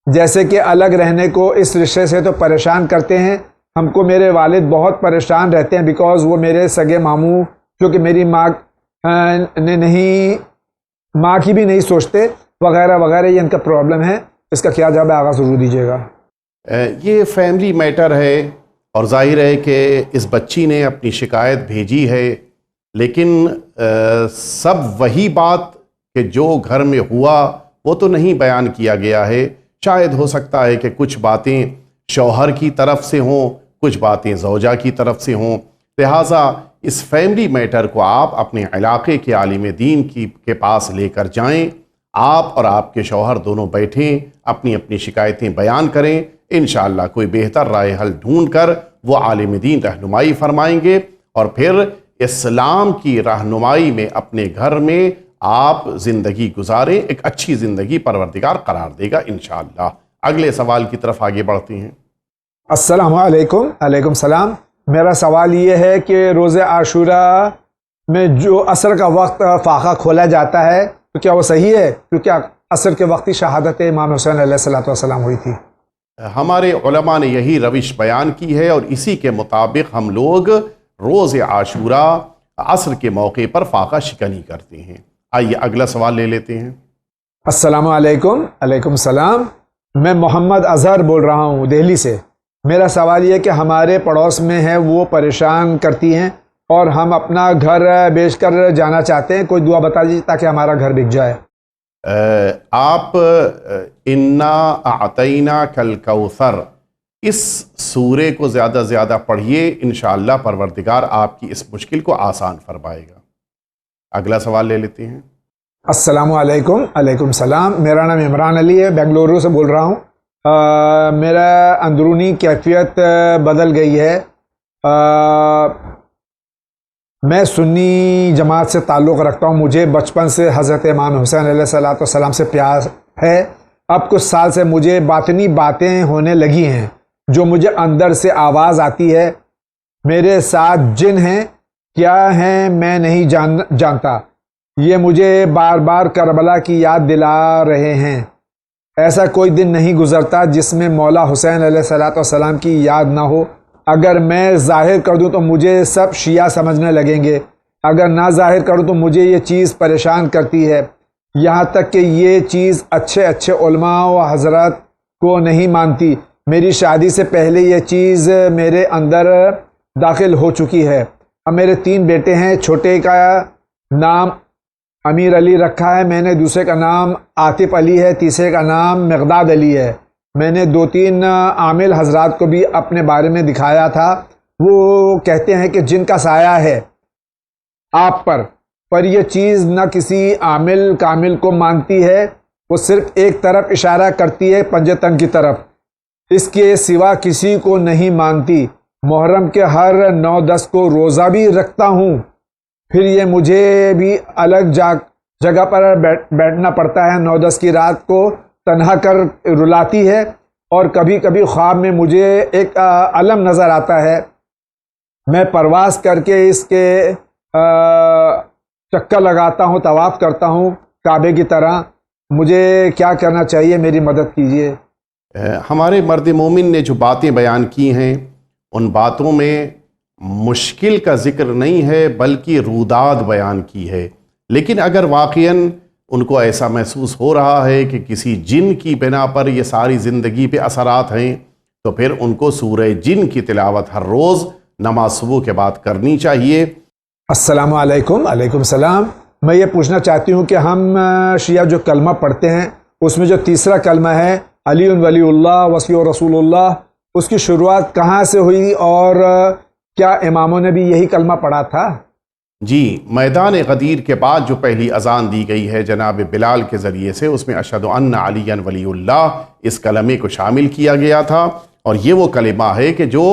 جیسے کہ الگ رہنے کو اس رشتے سے تو پریشان کرتے ہیں۔ ہم کو میرے والد بہت پریشان رہتے ہیں بیکاز وہ میرے سگے ماموں جو کہ میری ماں کی بھی نہیں سوچتے وغیرہ وغیرہ، یہ ان کا پرابلم ہے۔ اس کا کیا جواب ہے آغاز ضرور دیجیے گا۔ یہ فیملی میٹر ہے اور ظاہر ہے کہ اس بچی نے اپنی شکایت بھیجی ہے، لیکن سب وہی بات کہ جو گھر میں ہوا وہ تو نہیں بیان کیا گیا ہے۔ شاید ہو سکتا ہے کہ کچھ باتیں شوہر کی طرف سے ہوں، کچھ باتیں زوجہ کی طرف سے ہوں، لہٰذا اس فیملی میٹر کو آپ اپنے علاقے کے عالم دین کے پاس لے کر جائیں، آپ اور آپ کے شوہر دونوں بیٹھیں، اپنی اپنی شکایتیں بیان کریں، انشاءاللہ کوئی بہتر رائے حل ڈھونڈ کر وہ عالم دین رہنمائی فرمائیں گے، اور پھر اسلام کی رہنمائی میں اپنے گھر میں آپ زندگی گزاریں، ایک اچھی زندگی پروردگار قرار دے گا انشاءاللہ۔ اگلے سوال کی طرف آگے بڑھتے ہیں۔ السلام علیکم۔ علیکم السلام۔ میرا سوال یہ ہے کہ روز عاشوراء میں جو عصر کا وقت فاقہ کھولا جاتا ہے تو کیا وہ صحیح ہے؟ کیونکہ عصر کے وقت ہی شہادت امام حسین علیہ الصلوۃ والسلام ہوئی تھی۔ ہمارے علماء نے یہی روش بیان کی ہے، اور اسی کے مطابق ہم لوگ روز عاشوراء عصر کے موقع پر فاقہ شکنی کرتے ہیں۔ آئیے اگلا سوال لے لیتے ہیں۔ السلام علیکم۔ علیکم السلام۔ میں محمد اظہر بول رہا ہوں دہلی سے۔ میرا سوال یہ کہ ہمارے پڑوس میں ہے، وہ پریشان کرتی ہیں اور ہم اپنا گھر بیچ کر جانا چاہتے ہیں، کوئی دعا بتا دیجیے تاکہ ہمارا گھر بک جائے۔ آپ انا اعطینا کل کوثر اس سورے کو زیادہ زیادہ پڑھیے، انشاءاللہ پروردگار آپ کی اس مشکل کو آسان فرمائے گا۔ اگلا سوال لے لیتے ہیں۔ السلام علیکم۔ علیکم السلام۔ میرا نام عمران علی ہے، بنگلورو سے بول رہا ہوں۔ میرا اندرونی کیفیت بدل گئی ہے۔ میں سنی جماعت سے تعلق رکھتا ہوں، مجھے بچپن سے حضرت امام حسین علیہ الصلوۃ والسلام سے پیار ہے۔ اب کچھ سال سے مجھے باطنی باتیں ہونے لگی ہیں، جو مجھے اندر سے آواز آتی ہے۔ میرے ساتھ جن ہیں، کیا ہیں میں نہیں جانتا، یہ مجھے بار بار کربلا کی یاد دلا رہے ہیں۔ ایسا کوئی دن نہیں گزرتا جس میں مولا حسین علیہ الصلوۃ والسلام کی یاد نہ ہو۔ اگر میں ظاہر کر دوں تو مجھے سب شیعہ سمجھنے لگیں گے، اگر نہ ظاہر کروں تو مجھے یہ چیز پریشان کرتی ہے، یہاں تک کہ یہ چیز اچھے اچھے علماء و حضرات کو نہیں مانتی۔ میری شادی سے پہلے یہ چیز میرے اندر داخل ہو چکی ہے۔ اب میرے 3 بیٹے ہیں، چھوٹے کا نام امیر علی رکھا ہے، میں نے دوسرے کا نام عاطف علی ہے، تیسرے کا نام مقداد علی ہے۔ میں نے 2-3 عامل حضرات کو بھی اپنے بارے میں دکھایا تھا، وہ کہتے ہیں کہ جن کا سایہ ہے آپ پر یہ چیز نہ کسی عامل کامل کو مانتی ہے، وہ صرف ایک طرف اشارہ کرتی ہے، پنجتن کی طرف، اس کے سوا کسی کو نہیں مانتی۔ محرم کے ہر 9-10 کو روزہ بھی رکھتا ہوں، پھر یہ مجھے بھی الگ جگہ پر بیٹھنا پڑتا ہے، 9-10 کی رات کو تنہا کر رلاتی ہے، اور کبھی کبھی خواب میں مجھے ایک علم نظر آتا ہے، میں پرواز کر کے اس کے چکر لگاتا ہوں، طواف کرتا ہوں کعبے کی طرح۔ مجھے کیا کرنا چاہیے؟ میری مدد کیجیے۔ ہمارے مرد مومن نے جو باتیں بیان کی ہیں، ان باتوں میں مشکل کا ذکر نہیں ہے بلکہ روداد بیان کی ہے، لیکن اگر واقعاً ان کو ایسا محسوس ہو رہا ہے کہ کسی جن کی بنا پر یہ ساری زندگی پہ اثرات ہیں، تو پھر ان کو سورہ جن کی تلاوت ہر روز نماز صبح کے بعد کرنی چاہیے۔ السلام علیکم۔ علیکم السلام۔ میں یہ پوچھنا چاہتی ہوں کہ ہم شیعہ جو کلمہ پڑھتے ہیں، اس میں جو تیسرا کلمہ ہے علی ولی اللہ وصی رسول اللہ، اس کی شروعات کہاں سے ہوئی، اور کیا اماموں نے بھی یہی کلمہ پڑھا تھا؟ جی، میدان غدیر کے بعد جو پہلی اذان دی گئی ہے جناب بلال کے ذریعے سے، اس میں اشہد ان علی ولی اللہ اس کلمے کو شامل کیا گیا تھا، اور یہ وہ کلمہ ہے کہ جو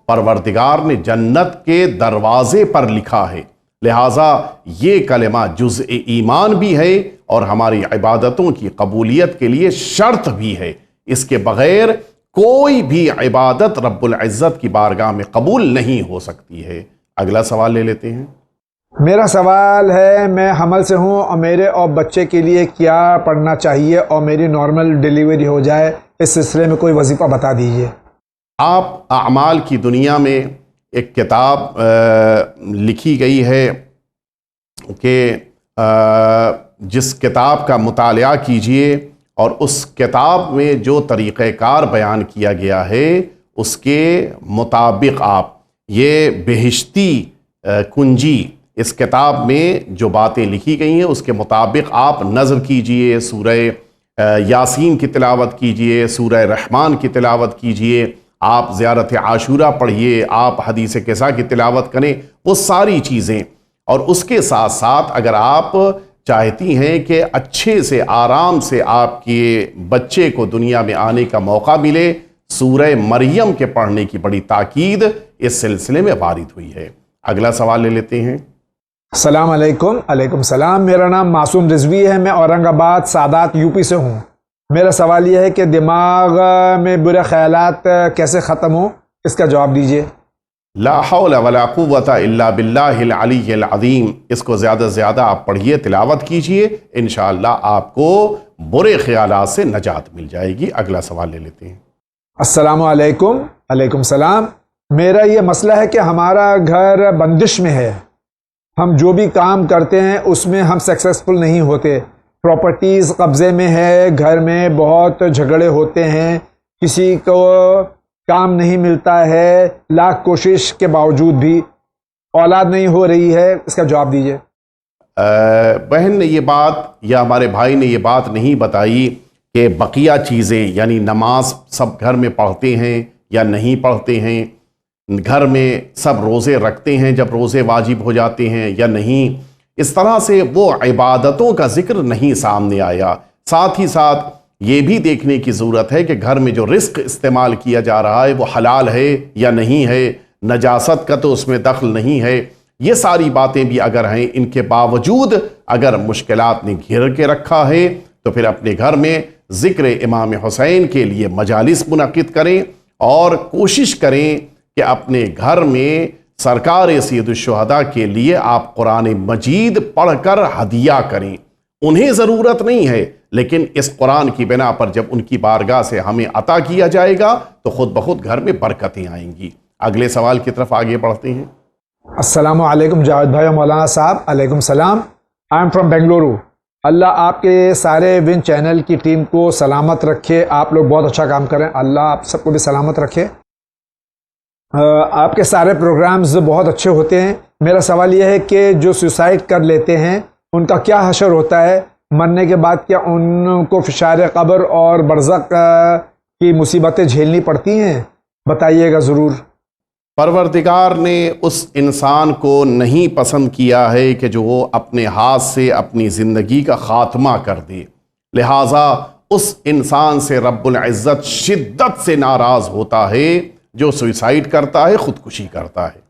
پروردگار نے جنت کے دروازے پر لکھا ہے، لہٰذا یہ کلمہ جزء ایمان بھی ہے اور ہماری عبادتوں کی قبولیت کے لیے شرط بھی ہے۔ اس کے بغیر کوئی بھی عبادت رب العزت کی بارگاہ میں قبول نہیں ہو سکتی ہے۔ اگلا سوال لے لیتے ہیں۔ میرا سوال ہے، میں حمل سے ہوں اور میرے اور بچے کے لیے کیا پڑھنا چاہیے اور میری نارمل ڈیلیوری ہو جائے، اس سلسلے میں کوئی وظیفہ بتا دیجیے۔ آپ اعمال کی دنیا میں ایک کتاب لکھی گئی ہے کہ جس کتاب کا مطالعہ کیجئے اور اس کتاب میں جو طریقہ کار بیان کیا گیا ہے اس کے مطابق آپ یہ بہشتی کنجی، اس کتاب میں جو باتیں لکھی گئی ہیں اس کے مطابق آپ نظر کیجئے، سورہ یاسین کی تلاوت کیجئے، سورہ رحمان کی تلاوت کیجئے، آپ زیارت عاشورہ پڑھیے، آپ حدیث قصہ کی تلاوت کریں، وہ ساری چیزیں۔ اور اس کے ساتھ ساتھ اگر آپ چاہتی ہیں کہ اچھے سے آرام سے آپ کے بچے کو دنیا میں آنے کا موقع ملے، سورہ مریم کے پڑھنے کی بڑی تاکید اس سلسلے میں وارد ہوئی ہے۔ اگلا سوال لے لیتے ہیں۔ السلام علیکم۔ علیکم السلام۔ میرا نام معصوم رضوی ہے، میں اورنگ آباد سادات یو پی سے ہوں۔ میرا سوال یہ ہے کہ دماغ میں برے خیالات کیسے ختم ہوں، اس کا جواب دیجیے۔ لا حول ولا قوت الا باللہ العلی العظیم، اس کو زیادہ سے زیادہ آپ پڑھیے، تلاوت کیجئے، انشاءاللہ آپ کو برے خیالات سے نجات مل جائے گی۔ اگلا سوال لے لیتے ہیں۔ السلام علیکم۔ علیکم السلام۔ میرا یہ مسئلہ ہے کہ ہمارا گھر بندش میں ہے، ہم جو بھی کام کرتے ہیں اس میں ہم سکسیسفل نہیں ہوتے، پراپرٹیز قبضے میں ہے، گھر میں بہت جھگڑے ہوتے ہیں، کسی کو کام نہیں ملتا ہے، لاکھ کوشش کے باوجود بھی اولاد نہیں ہو رہی ہے، اس کا جواب دیجیے۔ بہن نے یہ بات یا ہمارے بھائی نے یہ بات نہیں بتائی کہ بقیہ چیزیں یعنی نماز سب گھر میں پڑھتے ہیں یا نہیں پڑھتے ہیں، گھر میں سب روزے رکھتے ہیں جب روزے واجب ہو جاتے ہیں یا نہیں، اس طرح سے وہ عبادتوں کا ذکر نہیں سامنے آیا۔ ساتھ ہی ساتھ یہ بھی دیکھنے کی ضرورت ہے کہ گھر میں جو رزق استعمال کیا جا رہا ہے وہ حلال ہے یا نہیں ہے، نجاست کا تو اس میں دخل نہیں ہے۔ یہ ساری باتیں بھی اگر ہیں، ان کے باوجود اگر مشکلات نے گھیر کے رکھا ہے تو پھر اپنے گھر میں ذکر امام حسین کے لیے مجالس منعقد کریں اور کوشش کریں کہ اپنے گھر میں سرکار سید الشہداء کے لیے آپ قرآن مجید پڑھ کر ہدیہ کریں۔ انہیں ضرورت نہیں ہے، لیکن اس قرآن کی بنا پر جب ان کی بارگاہ سے ہمیں عطا کیا جائے گا تو خود بخود گھر میں برکتیں آئیں گی۔ اگلے سوال کی طرف آگے بڑھتے ہیں۔ السلام علیکم جاوید بھائی اور مولانا صاحب۔ علیکم السلام۔ I am from Bengaluru. اللہ آپ کے سارے ون چینل کی ٹیم کو سلامت رکھے، آپ لوگ بہت اچھا کام کریں، اللہ آپ سب کو بھی سلامت رکھے۔ آپ کے سارے پروگرامز بہت اچھے ہوتے ہیں۔ میرا سوال یہ ہے کہ جو سوسائڈ کر لیتے ہیں ان کا کیا حشر ہوتا ہے؟ مرنے کے بعد کیا ان کو فشار قبر اور برزخ کی مصیبتیں جھیلنی پڑتی ہیں؟ بتائیے گا ضرور۔ پروردگار نے اس انسان کو نہیں پسند کیا ہے کہ جو وہ اپنے ہاتھ سے اپنی زندگی کا خاتمہ کر دے، لہٰذا اس انسان سے رب العزت شدت سے ناراض ہوتا ہے جو سوئسائڈ کرتا ہے، خودکشی کرتا ہے۔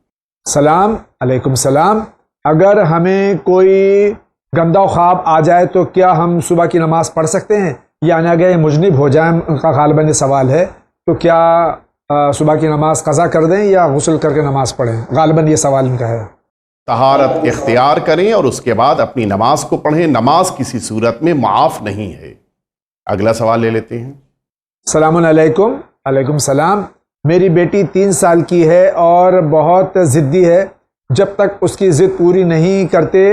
سلام علیکم سلام۔ اگر ہمیں کوئی گندا خواب آ جائے تو کیا ہم صبح کی نماز پڑھ سکتے ہیں؟ یعنی اگر یہ مجنب ہو جائیں، ان کا غالباً یہ سوال ہے، تو کیا صبح کی نماز قضا کر دیں یا غسل کر کے نماز پڑھیں؟ غالباً یہ سوال ان کا ہے۔ طہارت اختیار کریں اور اس کے بعد اپنی نماز کو پڑھیں، نماز کسی صورت میں معاف نہیں ہے۔ اگلا سوال لے لیتے ہیں۔ السلام علیکم۔ علیکم السلام۔ میری بیٹی 3 سال کی ہے اور بہت ضدی ہے، جب تک اس کی ضد پوری نہیں کرتے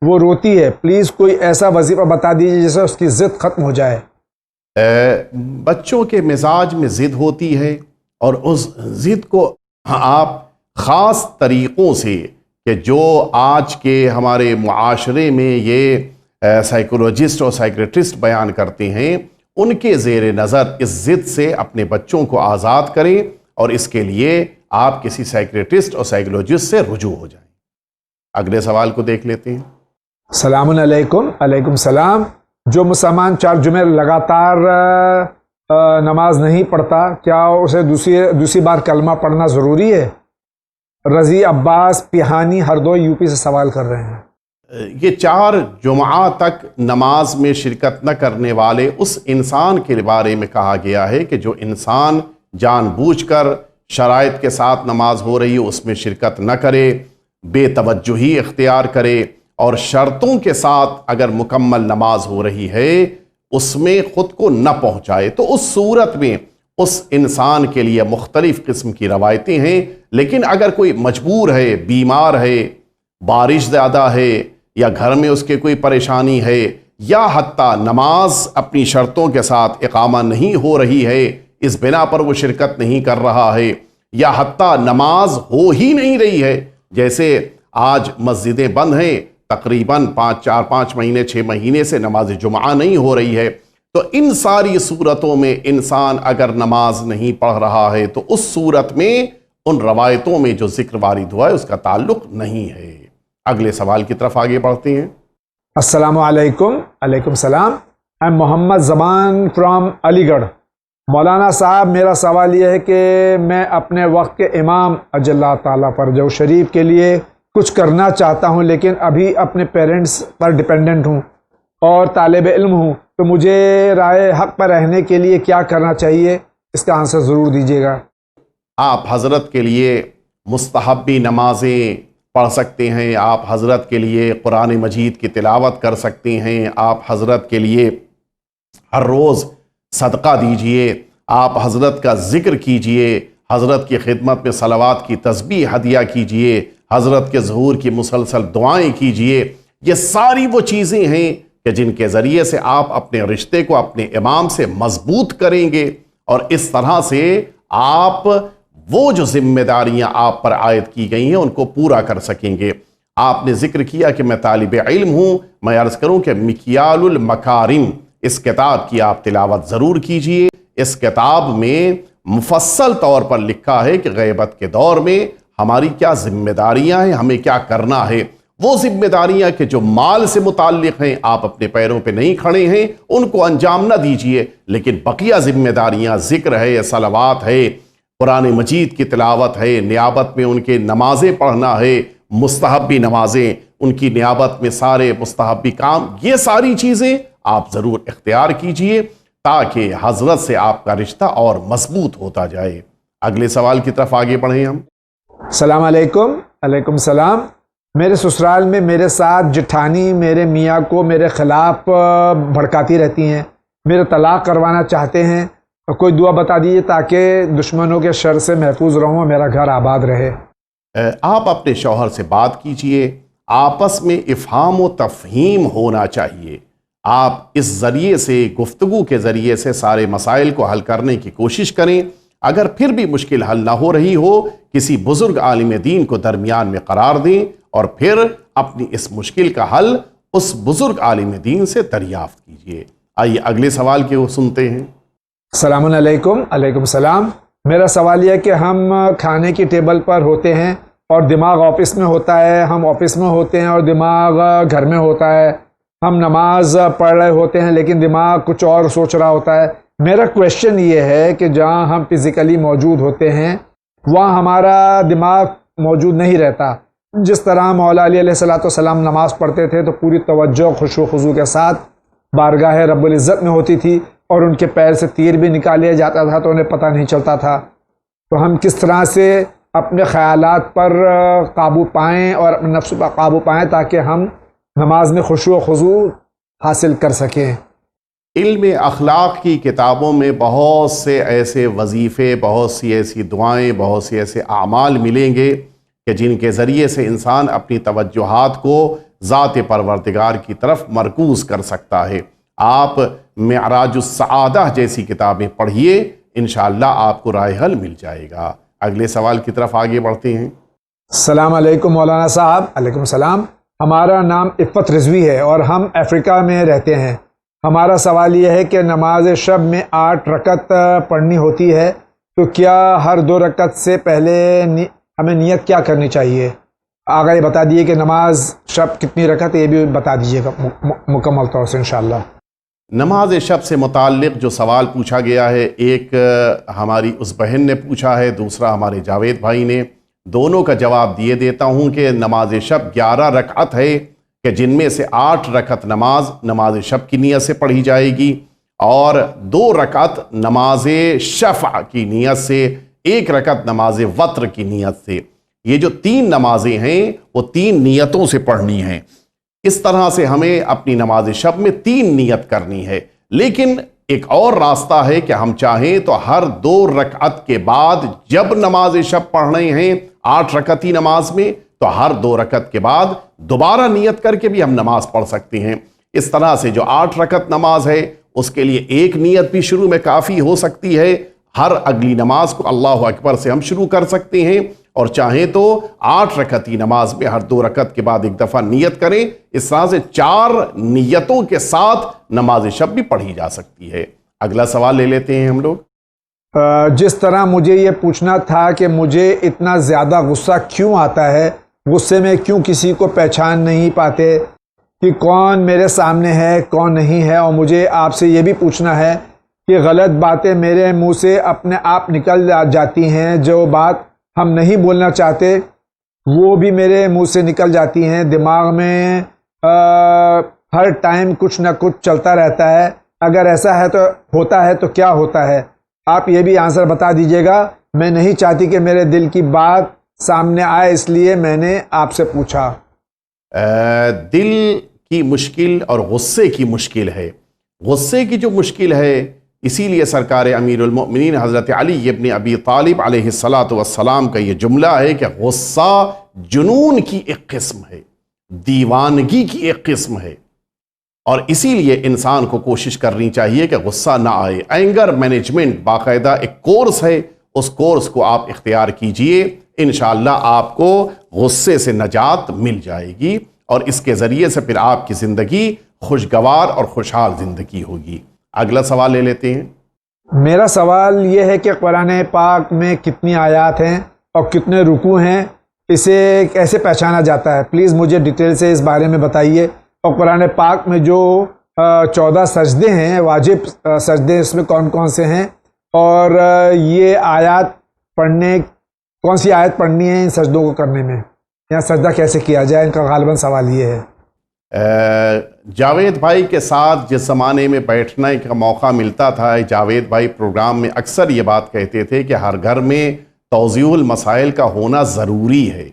وہ روتی ہے، پلیز کوئی ایسا وظیفہ بتا دیجیے جس سے اس کی ضد ختم ہو جائے۔ بچوں کے مزاج میں ضد ہوتی ہے اور اس ضد کو آپ خاص طریقوں سے، کہ جو آج کے ہمارے معاشرے میں یہ سائیکولوجسٹ اور سائیکریٹسٹ بیان کرتے ہیں، ان کے زیر نظر اس ضد سے اپنے بچوں کو آزاد کریں اور اس کے لیے آپ کسی سائیکریٹسٹ اور سائیکولوجسٹ سے رجوع ہو جائیں۔ اگلے سوال کو دیکھ لیتے ہیں۔ السلام علیکم۔ علیکم السلام۔ جو مسلمان 4 جمعے لگاتار نماز نہیں پڑھتا، کیا اسے دوسری بار کلمہ پڑھنا ضروری ہے؟ رضی عباس پیہانی ہردوئی یو پی سے سوال کر رہے ہیں۔ یہ 4 جمعہ تک نماز میں شرکت نہ کرنے والے اس انسان کے بارے میں کہا گیا ہے کہ جو انسان جان بوجھ کر شرائط کے ساتھ نماز ہو رہی ہے اس میں شرکت نہ کرے، بے توجہی اختیار کرے اور شرطوں کے ساتھ اگر مکمل نماز ہو رہی ہے اس میں خود کو نہ پہنچائے، تو اس صورت میں اس انسان کے لیے مختلف قسم کی روایتیں ہیں۔ لیکن اگر کوئی مجبور ہے، بیمار ہے، بارش زیادہ ہے یا گھر میں اس کے کوئی پریشانی ہے، یا حتیٰ نماز اپنی شرطوں کے ساتھ اقامہ نہیں ہو رہی ہے، اس بنا پر وہ شرکت نہیں کر رہا ہے، یا حتیٰ نماز ہو ہی نہیں رہی ہے، جیسے آج مسجدیں بند ہیں، تقریباً 4-5 مہینے 6 مہینے سے نماز جمعہ نہیں ہو رہی ہے، تو ان ساری صورتوں میں انسان اگر نماز نہیں پڑھ رہا ہے تو اس صورت میں ان روایتوں میں جو ذکر وارد ہوا ہے اس کا تعلق نہیں ہے۔ اگلے سوال کی طرف آگے بڑھتے ہیں۔ السلام علیکم۔ علیکم السلام۔ I'm محمد زمان فرام علی گڑھ۔ مولانا صاحب، میرا سوال یہ ہے کہ میں اپنے وقت کے امام اجل اللہ تعالیٰ فرجہ شریف کے لیے کچھ کرنا چاہتا ہوں، لیکن ابھی اپنے پیرنٹس پر ڈپینڈنٹ ہوں اور طالب علم ہوں، تو مجھے رائے حق پر رہنے کے لیے کیا کرنا چاہیے؟ اس کا آنسر ضرور دیجیے گا۔ آپ حضرت کے لیے مستحبی نمازیں پڑھ سکتے ہیں، آپ حضرت کے لیے قرآن مجید کی تلاوت کر سکتے ہیں، آپ حضرت کے لیے ہر روز صدقہ دیجئے، آپ حضرت کا ذکر کیجئے، حضرت کی خدمت میں صلوات کی تسبیح ہدیہ کیجئے، حضرت کے ظہور کی مسلسل دعائیں کیجئے۔ یہ ساری وہ چیزیں ہیں کہ جن کے ذریعے سے آپ اپنے رشتے کو اپنے امام سے مضبوط کریں گے، اور اس طرح سے آپ وہ جو ذمہ داریاں آپ پر عائد کی گئی ہیں ان کو پورا کر سکیں گے۔ آپ نے ذکر کیا کہ میں طالب علم ہوں، میں عرض کروں کہ مکیال المکارم اس کتاب کی آپ تلاوت ضرور کیجئے۔ اس کتاب میں مفصل طور پر لکھا ہے کہ غیبت کے دور میں ہماری کیا ذمہ داریاں ہیں، ہمیں کیا کرنا ہے۔ وہ ذمہ داریاں کہ جو مال سے متعلق ہیں، آپ اپنے پیروں پہ نہیں کھڑے ہیں، ان کو انجام نہ دیجئے، لیکن بقیہ ذمہ داریاں، ذکر ہے، صلوات ہے، قرآن مجید کی تلاوت ہے، نیابت میں ان کے نمازیں پڑھنا ہے، مستحبی نمازیں، ان کی نیابت میں سارے مستحبی کام، یہ ساری چیزیں آپ ضرور اختیار کیجئے تاکہ حضرت سے آپ کا رشتہ اور مضبوط ہوتا جائے۔ اگلے سوال کی طرف آگے بڑھیں ہم۔ السلام علیکم۔ علیکم السلام۔ میرے سسرال میں میرے ساتھ جٹھانی میرے میاں کو میرے خلاف بھڑکاتی رہتی ہیں، میرے طلاق کروانا چاہتے ہیں، کوئی دعا بتا دیجیے تاکہ دشمنوں کے شر سے محفوظ رہوں، میرا گھر آباد رہے۔ آپ اپنے شوہر سے بات کیجئے، آپس میں افہام و تفہیم ہونا چاہیے۔ آپ اس ذریعے سے، گفتگو کے ذریعے سے سارے مسائل کو حل کرنے کی کوشش کریں۔ اگر پھر بھی مشکل حل نہ ہو رہی ہو، کسی بزرگ عالم دین کو درمیان میں قرار دیں اور پھر اپنی اس مشکل کا حل اس بزرگ عالم دین سے دریافت کیجئے۔ آئیے اگلے سوال کے وہ سنتے ہیں۔ السلام علیکم۔ علیکم السلام۔ میرا سوال یہ ہے کہ ہم کھانے کی ٹیبل پر ہوتے ہیں اور دماغ آفس میں ہوتا ہے، ہم آفس میں ہوتے ہیں اور دماغ گھر میں ہوتا ہے، ہم نماز پڑھ رہے ہوتے ہیں لیکن دماغ کچھ اور سوچ رہا ہوتا ہے۔ میرا کویشچن یہ ہے کہ جہاں ہم فزیکلی موجود ہوتے ہیں وہاں ہمارا دماغ موجود نہیں رہتا۔ جس طرح مولا علی علیہ السلام نماز پڑھتے تھے تو پوری توجہ خشوع و خضوع کے ساتھ بارگاہ رب العزت میں ہوتی تھی، اور ان کے پیر سے تیر بھی نکال لیا جاتا تھا تو انہیں پتہ نہیں چلتا تھا۔ تو ہم کس طرح سے اپنے خیالات پر قابو پائیں اور اپنے نفس پر قابو پائیں تاکہ ہم نماز میں خشوع و خضوع حاصل کر سکیں؟ علم اخلاق کی کتابوں میں بہت سے ایسے وظیفے، بہت سی ایسی دعائیں، بہت سے ایسے اعمال ملیں گے کہ جن کے ذریعے سے انسان اپنی توجہات کو ذات پروردگار کی طرف مرکوز کر سکتا ہے۔ آپ معراج السعادہ جیسی کتابیں پڑھیے، انشاءاللہ آپ کو رائے حل مل جائے گا۔ اگلے سوال کی طرف آگے بڑھتے ہیں۔ السلام علیکم مولانا صاحب۔ علیکم السلام۔ ہمارا نام عفت رضوی ہے اور ہم افریقہ میں رہتے ہیں۔ ہمارا سوال یہ ہے کہ نماز شب میں 8 رکعت پڑھنی ہوتی ہے، تو کیا ہر 2 رکعت سے پہلے ہمیں نیت کیا کرنی چاہیے؟ آگے یہ بتا دیجیے کہ نماز شب کتنی رکعت، یہ بھی بتا دیجیے گا مکمل طور سے انشاءاللہ۔ نماز شب سے متعلق جو سوال پوچھا گیا ہے، ایک ہماری اس بہن نے پوچھا ہے، دوسرا ہمارے جاوید بھائی نے، دونوں کا جواب دیے دیتا ہوں کہ نماز شب 11 رکعت ہے کہ جن میں سے 8 رکعت نماز شب کی نیت سے پڑھی جائے گی، اور 2 رکعت نماز شفع کی نیت سے، 1 رکعت نماز وتر کی نیت سے۔ یہ جو 3 نمازیں ہیں وہ 3 نیتوں سے پڑھنی ہیں۔ اس طرح سے ہمیں اپنی نماز شب میں 3 نیت کرنی ہے، لیکن ایک اور راستہ ہے کہ ہم چاہیں تو ہر 2 رکعت کے بعد جب نماز شب پڑھ رہے ہیں 8 رکعتی نماز میں، تو ہر 2 رکعت کے بعد دوبارہ نیت کر کے بھی ہم نماز پڑھ سکتے ہیں۔ اس طرح سے جو 8 رکعت نماز ہے اس کے لیے 1 نیت بھی شروع میں کافی ہو سکتی ہے۔ ہر اگلی نماز کو اللہ اکبر سے ہم شروع کر سکتے ہیں، اور چاہیں تو 8 رکعتی نماز میں ہر 2 رکعت کے بعد ایک دفعہ نیت کریں. اس طرح سے 4 نیتوں کے ساتھ نماز شب بھی پڑھی جا سکتی ہے. اگلا سوال لے لیتے ہیں ہم لوگ. جس طرح مجھے یہ پوچھنا تھا کہ مجھے اتنا زیادہ غصہ کیوں آتا ہے، غصے میں کیوں کسی کو پہچان نہیں پاتے کہ کون میرے سامنے ہے کون نہیں ہے، اور مجھے آپ سے یہ بھی پوچھنا ہے کہ غلط باتیں میرے منہ سے اپنے آپ نکل جاتی ہیں، جو بات ہم نہیں بولنا چاہتے وہ بھی میرے منہ سے نکل جاتی ہیں، دماغ میں ہر ٹائم کچھ نہ کچھ چلتا رہتا ہے. اگر ایسا ہے تو کیا ہوتا ہے؟ آپ یہ بھی آنسر بتا دیجیے گا. میں نہیں چاہتی کہ میرے دل کی بات سامنے آئے، اس لیے میں نے آپ سے پوچھا. دل کی مشکل اور غصے کی مشکل ہے. غصے کی جو مشکل ہے، اسی لیے سرکار امیر المؤمنین حضرت علی ابن ابی طالب علیہ الصلاۃ والسلام کا یہ جملہ ہے کہ غصہ جنون کی ایک قسم ہے، دیوانگی کی ایک قسم ہے، اور اسی لیے انسان کو کوشش کرنی چاہیے کہ غصہ نہ آئے. اینگر مینجمنٹ باقاعدہ ایک کورس ہے، اس کورس کو آپ اختیار کیجئے، انشاءاللہ آپ کو غصے سے نجات مل جائے گی، اور اس کے ذریعے سے پھر آپ کی زندگی خوشگوار اور خوشحال زندگی ہوگی. اگلا سوال لے لیتے ہیں. میرا سوال یہ ہے کہ قرآن پاک میں کتنی آیات ہیں اور کتنے رکوع ہیں، اسے کیسے پہچانا جاتا ہے؟ پلیز مجھے ڈیٹیل سے اس بارے میں بتائیے. اور قرآن پاک میں جو 14 سجدے ہیں، واجب سجدے، اس میں کون کون سے ہیں، اور یہ آیات پڑھنے، کون سی آیت پڑھنی ہے ان سجدوں کو کرنے میں، یا سجدہ کیسے کیا جائے؟ ان کا غالباً سوال یہ ہے. جاوید بھائی کے ساتھ جس زمانے میں بیٹھنے کا موقع ملتا تھا، جاوید بھائی پروگرام میں اکثر یہ بات کہتے تھے کہ ہر گھر میں توضیح المسائل کا ہونا ضروری ہے.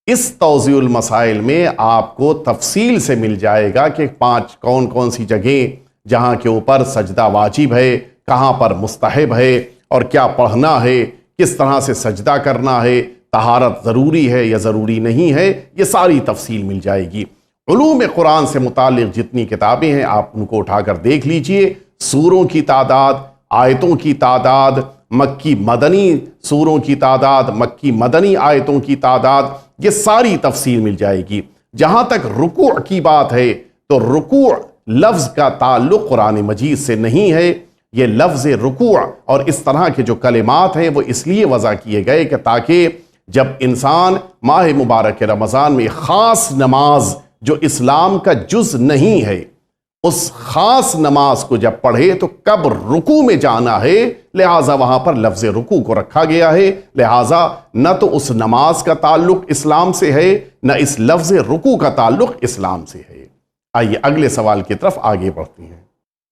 اس توضیح المسائل میں آپ کو تفصیل سے مل جائے گا کہ 5 کون سی جگہیں جہاں کے اوپر سجدہ واجب ہے، کہاں پر مستحب ہے، اور کیا پڑھنا ہے، کس طرح سے سجدہ کرنا ہے، طہارت ضروری ہے یا ضروری نہیں ہے، یہ ساری تفصیل مل جائے گی. علوم قرآن سے متعلق جتنی کتابیں ہیں آپ ان کو اٹھا کر دیکھ لیجئے. سوروں کی تعداد، آیتوں کی تعداد، مکی مدنی سوروں کی تعداد، مکی مدنی آیتوں کی تعداد، یہ ساری تفصیل مل جائے گی. جہاں تک رکوع کی بات ہے تو رکوع لفظ کا تعلق قرآن مجید سے نہیں ہے. یہ لفظ رکوع اور اس طرح کے جو کلمات ہیں وہ اس لیے وضع کیے گئے کہ تاکہ جب انسان ماہ مبارک رمضان میں خاص نماز جو اسلام کا جز نہیں ہے، اس خاص نماز کو جب پڑھے تو کب رکوع میں جانا ہے، لہٰذا وہاں پر لفظ رکوع کو رکھا گیا ہے. لہٰذا نہ تو اس نماز کا تعلق اسلام سے ہے، نہ اس لفظ رکوع کا تعلق اسلام سے ہے. آئیے اگلے سوال کی طرف آگے بڑھتے ہیں.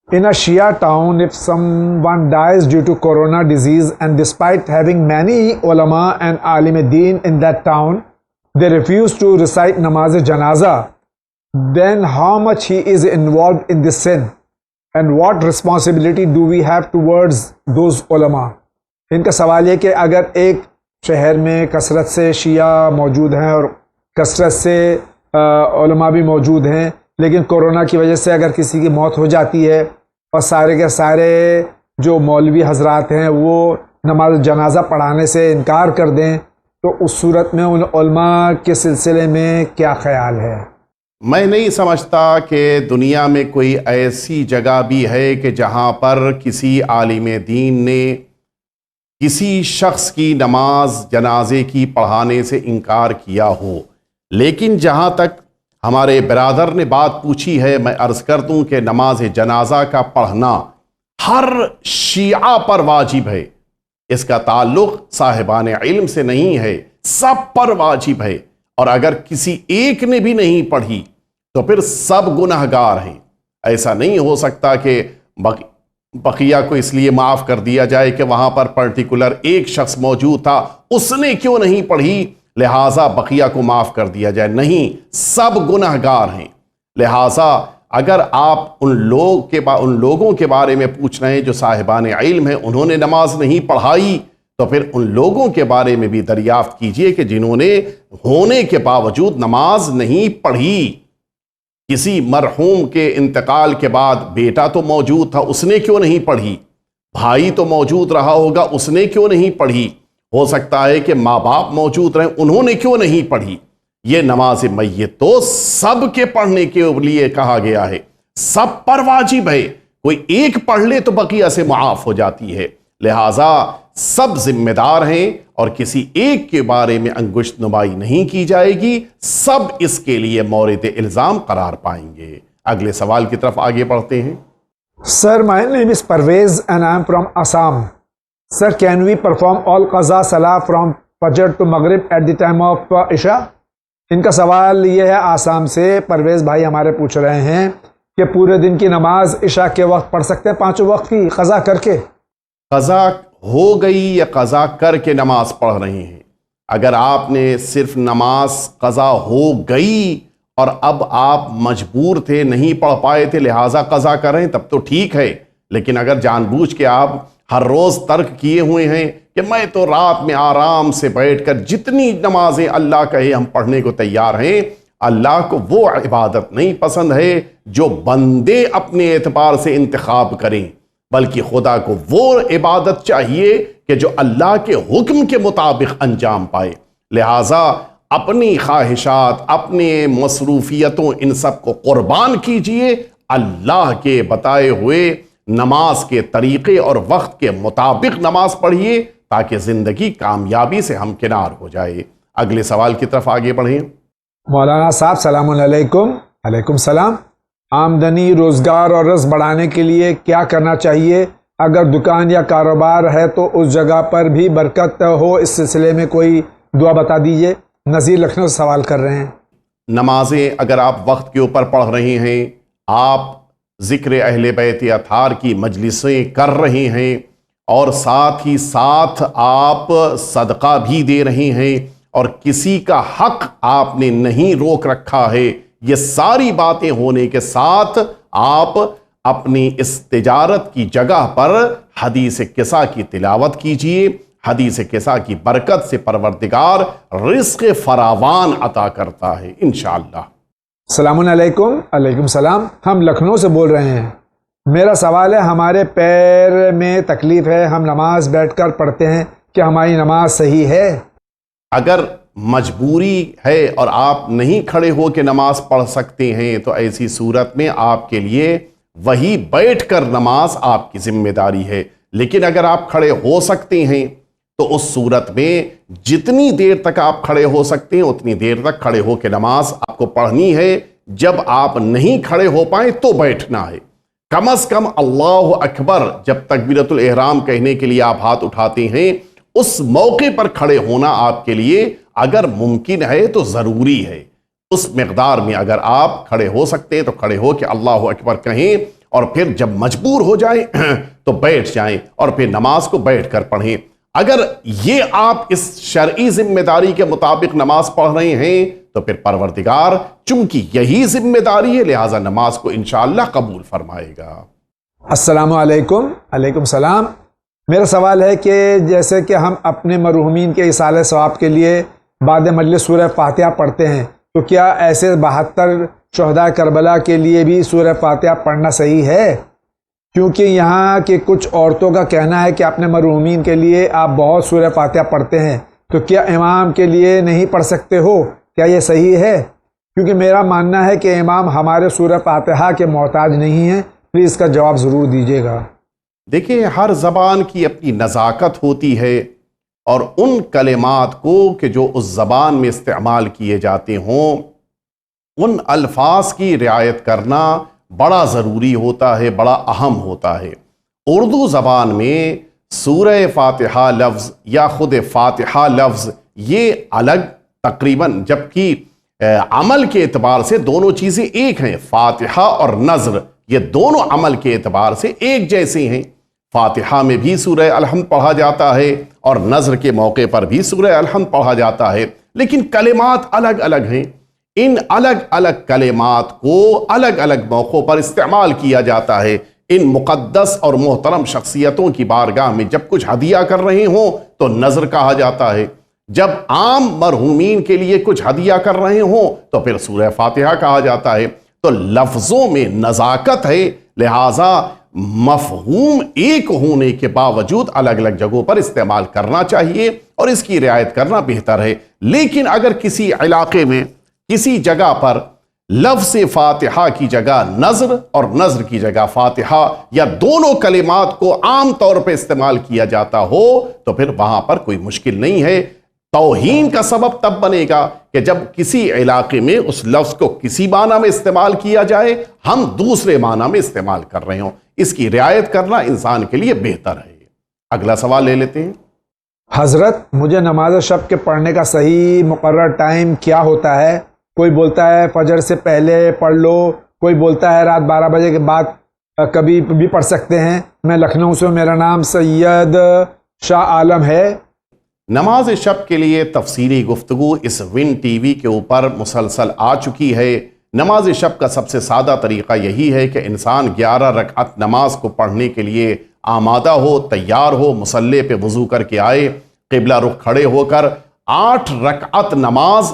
In a Shia town, if someone dies due to corona disease and despite having many ulama and alim deen in that town, they refuse to recite namaz janaza, then how much he is involved in this sin? And what responsibility do we have towards those ulama? ان کا سوال یہ کہ اگر ایک شہر میں کثرت سے شیعہ موجود ہیں اور کثرت سے علماء بھی موجود ہیں، لیکن کورونا کی وجہ سے اگر کسی کی موت ہو جاتی ہے اور سارے کے سارے جو مولوی حضرات ہیں وہ نماز جنازہ پڑھانے سے انکار کر دیں، تو اس صورت میں ان علماء کے سلسلے میں کیا خیال ہے؟ میں نہیں سمجھتا کہ دنیا میں کوئی ایسی جگہ بھی ہے کہ جہاں پر کسی عالم دین نے کسی شخص کی نماز جنازے کی پڑھانے سے انکار کیا ہو. لیکن جہاں تک ہمارے برادر نے بات پوچھی ہے، میں عرض کر دوں کہ نماز جنازہ کا پڑھنا ہر شیعہ پر واجب ہے. اس کا تعلق صاحبان علم سے نہیں ہے، سب پر واجب ہے. اور اگر کسی ایک نے بھی نہیں پڑھی تو پھر سب گنہگار ہیں. ایسا نہیں ہو سکتا کہ بقیہ کو اس لیے معاف کر دیا جائے کہ وہاں پر پرٹیکولر ایک شخص موجود تھا، اس نے کیوں نہیں پڑھی لہٰذا بقیہ کو معاف کر دیا جائے. نہیں، سب گنہگار ہیں. لہٰذا اگر آپ ان لوگوں کے بارے میں پوچھ رہے ہیں جو صاحبان علم ہیں، انہوں نے نماز نہیں پڑھائی، تو پھر ان لوگوں کے بارے میں بھی دریافت کیجئے کہ جنہوں نے ہونے کے باوجود نماز نہیں پڑھی. کسی مرحوم کے انتقال کے بعد بیٹا تو موجود تھا، اس نے کیوں نہیں پڑھی؟ بھائی تو موجود رہا ہوگا، اس نے کیوں نہیں پڑھی؟ ہو سکتا ہے کہ ماں باپ موجود رہیں، انہوں نے کیوں نہیں پڑھی؟ یہ نماز میت تو سب کے پڑھنے کے لیے کہا گیا ہے، سب پر واجب ہے، کوئی ایک پڑھ لے تو بقیہ سے معاف ہو جاتی ہے، لہٰذا سب ذمہ دار ہیں اور کسی ایک کے بارے میں انگشت نمائی نہیں کی جائے گی، سب اس کے لیے مورد الزام قرار پائیں گے۔ اگلے سوال کی طرف آگے بڑھتے ہیں۔ Sir, my name is Parvez and I am from Assam. Sir, can we perform all qaza salah from Fajr to Maghrib at the time of Isha? ان کا سوال یہ ہے، آسام سے پرویز بھائی ہمارے پوچھ رہے ہیں کہ پورے دن کی نماز عشاء کے وقت پڑھ سکتے ہیں پانچوں وقت کی قضا کر کے؟ قضا ہو گئی یا قضا کر کے نماز پڑھ رہے ہیں؟ اگر آپ نے صرف نماز قضا ہو گئی اور اب آپ مجبور تھے، نہیں پڑھ پائے تھے، لہٰذا قضا کریں، تب تو ٹھیک ہے، لیکن اگر جان بوجھ کے آپ ہر روز ترک کیے ہوئے ہیں کہ میں تو رات میں آرام سے بیٹھ کر جتنی نمازیں اللہ کہے ہم پڑھنے کو تیار ہیں، اللہ کو وہ عبادت نہیں پسند ہے جو بندے اپنے اعتبار سے انتخاب کریں، بلکہ خدا کو وہ عبادت چاہیے کہ جو اللہ کے حکم کے مطابق انجام پائے، لہٰذا اپنی خواہشات، اپنے مصروفیتوں، ان سب کو قربان کیجئے، اللہ کے بتائے ہوئے نماز کے طریقے اور وقت کے مطابق نماز پڑھیے تاکہ زندگی کامیابی سے ہمکنار ہو جائے۔ اگلے سوال کی طرف آگے بڑھیں۔ مولانا صاحب سلام علیکم۔ علیکم السلام۔ آمدنی، روزگار اور رزق بڑھانے کے لیے کیا کرنا چاہیے؟ اگر دکان یا کاروبار ہے تو اس جگہ پر بھی برکت ہو، اس سلسلے میں کوئی دعا بتا دیجئے۔ نذیر لکھنؤ سے سوال کر رہے ہیں۔ نمازیں اگر آپ وقت کے اوپر پڑھ رہے ہیں، آپ ذکر اہل بیت اطہار کی مجلسیں کر رہے ہیں اور ساتھ ہی ساتھ آپ صدقہ بھی دے رہے ہیں اور کسی کا حق آپ نے نہیں روک رکھا ہے، یہ ساری باتیں ہونے کے ساتھ آپ اپنی اس تجارت کی جگہ پر حدیث قصہ کی تلاوت کیجئے۔ حدیث قصہ کی برکت سے پروردگار رزق فراوان عطا کرتا ہے انشاءاللہ۔ السلام علیکم۔ علیکم السلام۔ ہم لکھنؤ سے بول رہے ہیں۔ میرا سوال ہے، ہمارے پیر میں تکلیف ہے، ہم نماز بیٹھ کر پڑھتے ہیں، کیا ہماری نماز صحیح ہے؟ اگر مجبوری ہے اور آپ نہیں کھڑے ہو کے نماز پڑھ سکتے ہیں تو ایسی صورت میں آپ کے لیے وہی بیٹھ کر نماز آپ کی ذمہ داری ہے، لیکن اگر آپ کھڑے ہو سکتے ہیں تو اس صورت میں جتنی دیر تک آپ کھڑے ہو سکتے ہیں اتنی دیر تک کھڑے ہو کے نماز آپ کو پڑھنی ہے۔ جب آپ نہیں کھڑے ہو پائیں تو بیٹھنا ہے، کم از کم اللہ اکبر جب تکبیرۃ الاحرام کہنے کے لیے آپ ہاتھ اٹھاتے ہیں اس موقع پر کھڑے ہونا آپ کے لیے اگر ممکن ہے تو ضروری ہے۔ اس مقدار میں اگر آپ کھڑے ہو سکتے ہیں تو کھڑے ہو کے اللہ اکبر کہیں اور پھر جب مجبور ہو جائیں تو بیٹھ جائیں اور پھر نماز کو بیٹھ کر پڑھیں۔ اگر یہ آپ اس شرعی ذمہ داری کے مطابق نماز پڑھ رہے ہیں تو پھر پروردگار چونکہ یہی ذمہ داری ہے لہٰذا نماز کو انشاءاللہ قبول فرمائے گا۔ السلام علیکم۔ علیکم السلام۔ میرا سوال ہے کہ جیسے کہ ہم اپنے مرحومین کے ایصال ثواب کے لیے بعد مجلس سورہ فاتحہ پڑھتے ہیں، تو کیا ایسے 72 شہداء کربلا کے لیے بھی سورہ فاتحہ پڑھنا صحیح ہے؟ کیونکہ یہاں کے کچھ عورتوں کا کہنا ہے کہ اپنے مرحومین کے لیے آپ بہت سورہ فاتحہ پڑھتے ہیں، تو کیا امام کے لیے نہیں پڑھ سکتے ہو؟ کیا یہ صحیح ہے؟ کیونکہ میرا ماننا ہے کہ امام ہمارے سورہ فاتحہ کے محتاج نہیں ہیں۔ پلیز اس کا جواب ضرور دیجیے گا۔ دیکھیں، ہر زبان کی اپنی نزاکت ہوتی ہے اور ان کلمات کو کہ جو اس زبان میں استعمال کیے جاتے ہوں ان الفاظ کی رعایت کرنا بڑا ضروری ہوتا ہے، بڑا اہم ہوتا ہے۔ اردو زبان میں سورہ فاتحہ لفظ یا خود فاتحہ لفظ یہ الگ تقریباً، جبکہ عمل کے اعتبار سے دونوں چیزیں ایک ہیں۔ فاتحہ اور نذر یہ دونوں عمل کے اعتبار سے ایک جیسے ہیں۔ فاتحہ میں بھی سورہ الحمد پڑھا جاتا ہے اور نذر کے موقع پر بھی سورہ الحمد پڑھا جاتا ہے، لیکن کلمات الگ الگ ہیں۔ ان الگ الگ کلمات کو الگ الگ موقعوں پر استعمال کیا جاتا ہے۔ ان مقدس اور محترم شخصیتوں کی بارگاہ میں جب کچھ ہدیہ کر رہے ہوں تو نذر کہا جاتا ہے، جب عام مرحومین کے لیے کچھ ہدیہ کر رہے ہوں تو پھر سورہ فاتحہ کہا جاتا ہے۔ تو لفظوں میں نزاکت ہے، لہٰذا مفہوم ایک ہونے کے باوجود الگ الگ جگہوں پر استعمال کرنا چاہیے اور اس کی رعایت کرنا بہتر ہے. لیکن اگر کسی علاقے میں کسی جگہ پر لفظ فاتحہ کی جگہ نذر اور نذر کی جگہ فاتحہ یا دونوں کلمات کو عام طور پہ استعمال کیا جاتا ہو تو پھر وہاں پر کوئی مشکل نہیں ہے. توہین کا سبب تب بنے گا کہ جب کسی علاقے میں اس لفظ کو کسی معنی میں استعمال کیا جائے، ہم دوسرے معنی میں استعمال کر رہے ہوں. اس کی رعایت کرنا انسان کے لیے بہتر ہے. اگلا سوال لے لیتے ہیں. حضرت، مجھے نماز شب کے پڑھنے کا صحیح مقرر ٹائم کیا ہوتا ہے؟ کوئی بولتا ہے فجر سے پہلے پڑھ لو، کوئی بولتا ہے رات 12 بجے کے بعد کبھی بھی پڑھ سکتے ہیں. میں لکھنؤ سے، میرا نام سید شاہ عالم ہے. نماز شب کے لیے تفصیلی گفتگو اس ون ٹی وی کے اوپر مسلسل آ چکی ہے. نماز شب کا سب سے سادہ طریقہ یہی ہے کہ انسان 11 رکعت نماز کو پڑھنے کے لیے آمادہ ہو، تیار ہو، مصلی پہ وضو کر کے آئے، قبلہ رخ کھڑے ہو کر 8 رکعت نماز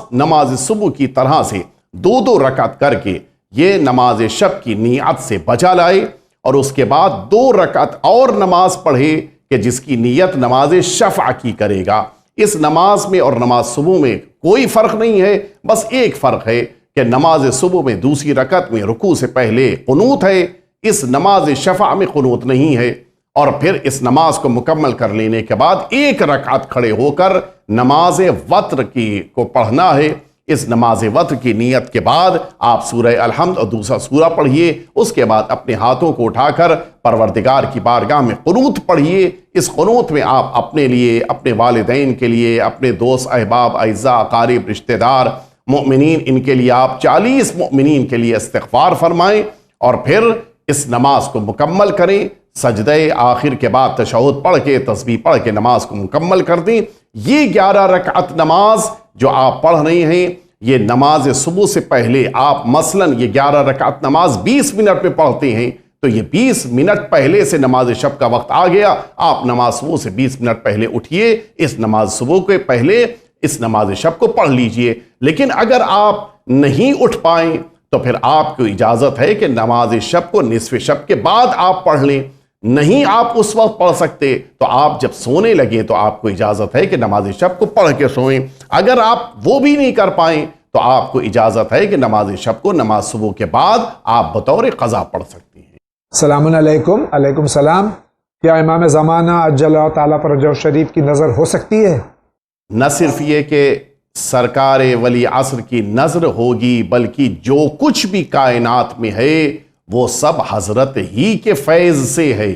صبح کی طرح سے 2 رکعت کر کے یہ نماز شب کی نیت سے بجا لائے، اور اس کے بعد 2 رکعت اور نماز پڑھے کہ جس کی نیت نماز شفع کی کرے گا. اس نماز میں اور نماز صبح میں کوئی فرق نہیں ہے، بس ایک فرق ہے کہ نماز صبح میں دوسری رکعت میں رکوع سے پہلے قنوت ہے، اس نماز شفع میں قنوت نہیں ہے. اور پھر اس نماز کو مکمل کر لینے کے بعد 1 رکعت کھڑے ہو کر نماز وتر کو پڑھنا ہے. اس نماز وتر کی نیت کے بعد آپ سورہ الحمد اور دوسرا سورہ پڑھیے. اس کے بعد اپنے ہاتھوں کو اٹھا کر پروردگار کی بارگاہ میں قنوت پڑھیے. اس قنوت میں آپ اپنے لیے، اپنے والدین کے لیے، اپنے دوست احباب اعزاء اقارب رشتہ دار مؤمنین، ان کے لیے آپ 40 مؤمنین کے لیے استغفار فرمائیں اور پھر اس نماز کو مکمل کریں. سجدہ آخر کے بعد تشہد پڑھ کے تسبیح پڑھ کے نماز کو مکمل کر دیں. یہ 11 رکعت نماز جو آپ پڑھ رہے ہیں، یہ نماز صبح سے پہلے آپ مثلاً یہ 11 رکعت نماز 20 منٹ میں پڑھتے ہیں تو یہ 20 منٹ پہلے سے نماز شب کا وقت آ گیا. آپ نماز صبح سے 20 منٹ پہلے اٹھیے، اس نماز صبح کے پہلے اس نماز شب کو پڑھ لیجئے. لیکن اگر آپ نہیں اٹھ پائیں تو پھر آپ کو اجازت ہے کہ نماز شب کو نصف شب کے بعد آپ پڑھ لیں. نہیں آپ اس وقت پڑھ سکتے تو آپ جب سونے لگیں تو آپ کو اجازت ہے کہ نماز شب کو پڑھ کے سوئیں. اگر آپ وہ بھی نہیں کر پائیں تو آپ کو اجازت ہے کہ نماز شب کو نماز صبح کے بعد آپ بطور قضا پڑھ سکتے ہیں. السلام علیکم. علیکم السلام. کیا امام زمانہ عجل اللہ تعالیٰ فرجہ شریف کی نظر ہو سکتی ہے؟ نہ صرف یہ کہ سرکار ولی عصر کی نظر ہوگی، بلکہ جو کچھ بھی کائنات میں ہے وہ سب حضرت ہی کے فیض سے ہے.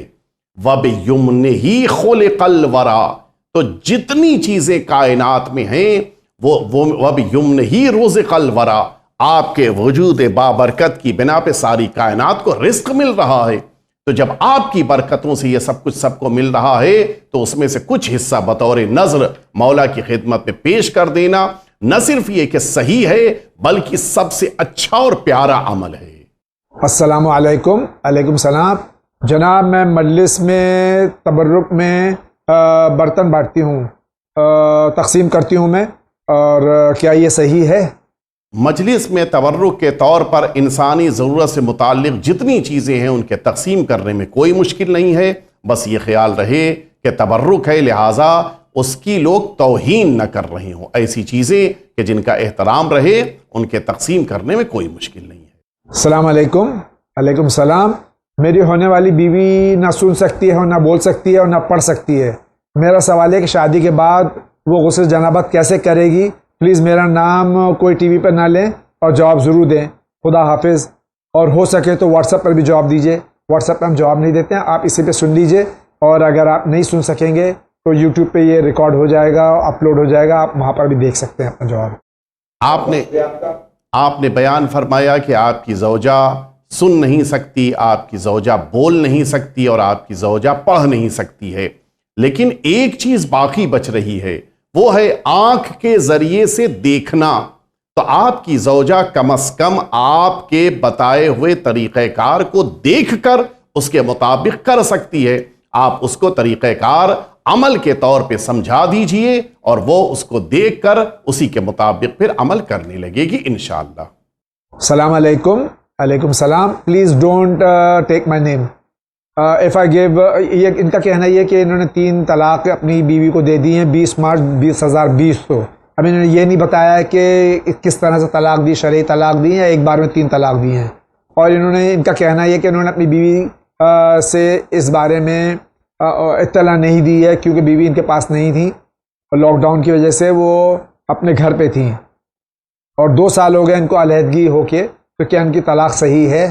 وَبِيُمْنِهِ خُلِقَ الْوَرَى، تو جتنی چیزیں کائنات میں ہیں وہ وَبِيُمْنِهِ رُزِقَ الْوَرَى، آپ کے وجود بابرکت کی بنا پہ ساری کائنات کو رزق مل رہا ہے. تو جب آپ کی برکتوں سے یہ سب کچھ سب کو مل رہا ہے تو اس میں سے کچھ حصہ بطور نذر مولا کی خدمت میں پیش کر دینا نہ صرف یہ کہ صحیح ہے بلکہ سب سے اچھا اور پیارا عمل ہے. السلام علیکم. علیکم السلام. جناب، میں مجلس میں تبرک میں برتن بانٹتی ہوں، تقسیم کرتی ہوں میں، اور کیا یہ صحیح ہے؟ مجلس میں تبرک کے طور پر انسانی ضرورت سے متعلق جتنی چیزیں ہیں ان کے تقسیم کرنے میں کوئی مشکل نہیں ہے. بس یہ خیال رہے کہ تبرک ہے، لہٰذا اس کی لوگ توہین نہ کر رہے ہوں. ایسی چیزیں کہ جن کا احترام رہے ان کے تقسیم کرنے میں کوئی مشکل نہیں ہے. السلام علیکم. علیکم السلام. میری ہونے والی بیوی نہ سن سکتی ہے اور نہ بول سکتی ہے اور نہ پڑھ سکتی ہے. میرا سوال ہے کہ شادی کے بعد وہ غسل جنابت کیسے کرے گی؟ پلیز میرا نام کوئی ٹی وی پہ نہ لیں اور جواب ضرور دیں. خدا حافظ. اور ہو سکے تو واٹس ایپ پر بھی جواب دیجیے. واٹس ایپ پہ ہم جواب نہیں دیتے ہیں، آپ اسی پہ سن لیجیے، اور اگر آپ نہیں سن سکیں گے تو یوٹیوب پہ یہ ریکارڈ ہو جائے گا، اپلوڈ ہو جائے گا، آپ وہاں پر بھی دیکھ سکتے ہیں اپنا جواب. آپ نے بیان فرمایا کہ آپ کی زوجہ سن نہیں سکتی، آپ کی زوجہ بول نہیں سکتی اور آپ کی زوجہ پڑھ نہیں سکتی ہے، لیکن ایک چیز باقی بچ رہی ہے، وہ ہے آنکھ کے ذریعے سے دیکھنا. تو آپ کی زوجہ کم از کم آپ کے بتائے ہوئے طریقہ کار کو دیکھ کر اس کے مطابق کر سکتی ہے. آپ اس کو طریقہ کار عمل کے طور پہ سمجھا دیجئے اور وہ اس کو دیکھ کر اسی کے مطابق پھر عمل کرنے لگے گی انشاءاللہ. السلام علیکم. علیکم السلام. Please don't take my name. If I give, یہ ان کا کہنا یہ کہ انہوں نے 3 طلاق اپنی بیوی کو دے دی ہیں 20 مارچ 2020 کو. اب انہوں نے یہ نہیں بتایا کہ کس طرح سے طلاق دی، شرعی طلاق دی یا ایک بار میں 3 طلاق دی ہیں. اور ان کا کہنا یہ کہ انہوں نے اپنی بیوی سے اس بارے میں اطلاع نہیں دی ہے کیونکہ بیوی ان کے پاس نہیں تھی اور لاک ڈاؤن کی وجہ سے وہ اپنے گھر پہ تھیں اور 2 سال ہو گئے ان کو علیحدگی ہو کے. تو کیا ان کی طلاق صحیح ہے؟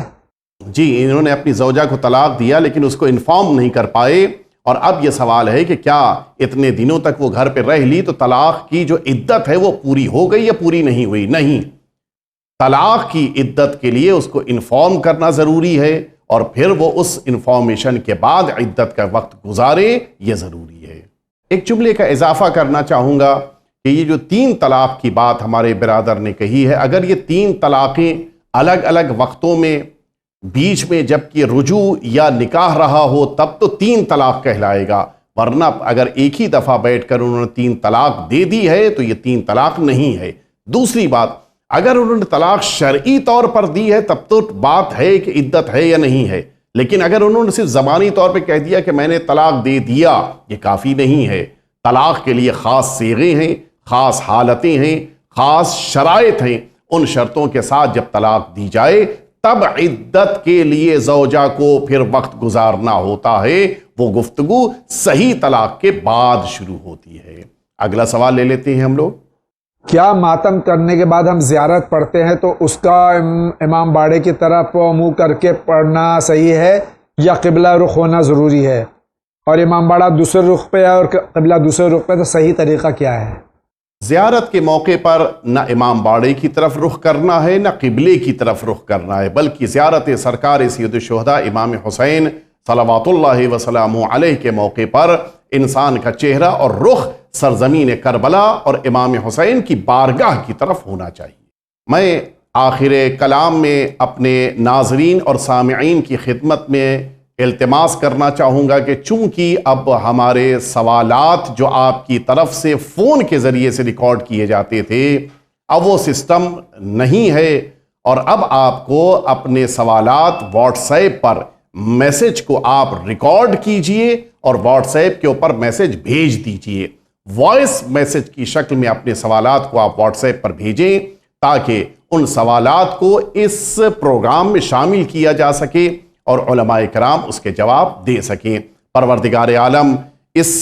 جی، انہوں نے اپنی زوجہ کو طلاق دیا لیکن اس کو انفارم نہیں کر پائے، اور اب یہ سوال ہے کہ کیا اتنے دنوں تک وہ گھر پہ رہ لی تو طلاق کی جو عدت ہے وہ پوری ہو گئی یا پوری نہیں ہوئی؟ نہیں، طلاق کی عدت کے لیے اس کو انفارم کرنا ضروری ہے اور پھر وہ اس انفارمیشن کے بعد عدت کا وقت گزارے، یہ ضروری ہے. ایک جملے کا اضافہ کرنا چاہوں گا کہ یہ جو 3 طلاق کی بات ہمارے برادر نے کہی ہے، اگر یہ 3 طلاقیں الگ الگ وقتوں میں بیچ میں جب کہ رجوع یا نکاح رہا ہو تب تو 3 طلاق کہلائے گا، ورنہ اگر ایک ہی دفعہ بیٹھ کر انہوں نے 3 طلاق دے دی ہے تو یہ 3 طلاق نہیں ہے. دوسری بات، اگر انہوں نے طلاق شرعی طور پر دی ہے تب تو بات ہے کہ عدت ہے یا نہیں ہے، لیکن اگر انہوں نے صرف زبانی طور پہ کہہ دیا کہ میں نے طلاق دے دیا، یہ کافی نہیں ہے. طلاق کے لیے خاص صیغے ہیں، خاص حالتیں ہیں، خاص شرائط ہیں. ان شرطوں کے ساتھ جب طلاق دی جائے تب عدت کے لیے زوجہ کو پھر وقت گزارنا ہوتا ہے. وہ گفتگو صحیح طلاق کے بعد شروع ہوتی ہے. اگلا سوال لے لیتے ہیں ہم لوگ. کیا ماتم کرنے کے بعد ہم زیارت پڑھتے ہیں تو اس کا امام باڑے کی طرف منہ کر کے پڑھنا صحیح ہے یا قبلہ رخ ہونا ضروری ہے؟ اور امام باڑہ دوسرے رخ پہ ہے اور قبلہ دوسرے رخ پہ، تو صحیح طریقہ کیا ہے؟ زیارت کے موقع پر نہ امام باڑے کی طرف رخ کرنا ہے نہ قبلے کی طرف رخ کرنا ہے، بلکہ زیارت سرکار سید الشہداء امام حسین صلوات اللہ وسلامہ علیہ کے موقع پر انسان کا چہرہ اور رخ سرزمین کربلا اور امام حسین کی بارگاہ کی طرف ہونا چاہیے. میں آخر کلام میں اپنے ناظرین اور سامعین کی خدمت میں التماس کرنا چاہوں گا کہ چونکہ اب ہمارے سوالات جو آپ کی طرف سے فون کے ذریعے سے ریکارڈ کیے جاتے تھے، اب وہ سسٹم نہیں ہے، اور اب آپ کو اپنے سوالات واٹس ایپ پر میسج کو آپ ریکارڈ کیجئے اور واٹس ایپ کے اوپر میسج بھیج دیجئے. وائس میسج کی شکل میں اپنے سوالات کو آپ واٹس ایپ پر بھیجیں تاکہ ان سوالات کو اس پروگرام میں شامل کیا جا سکے اور علماء کرام اس کے جواب دے سکیں. پروردگار عالم اس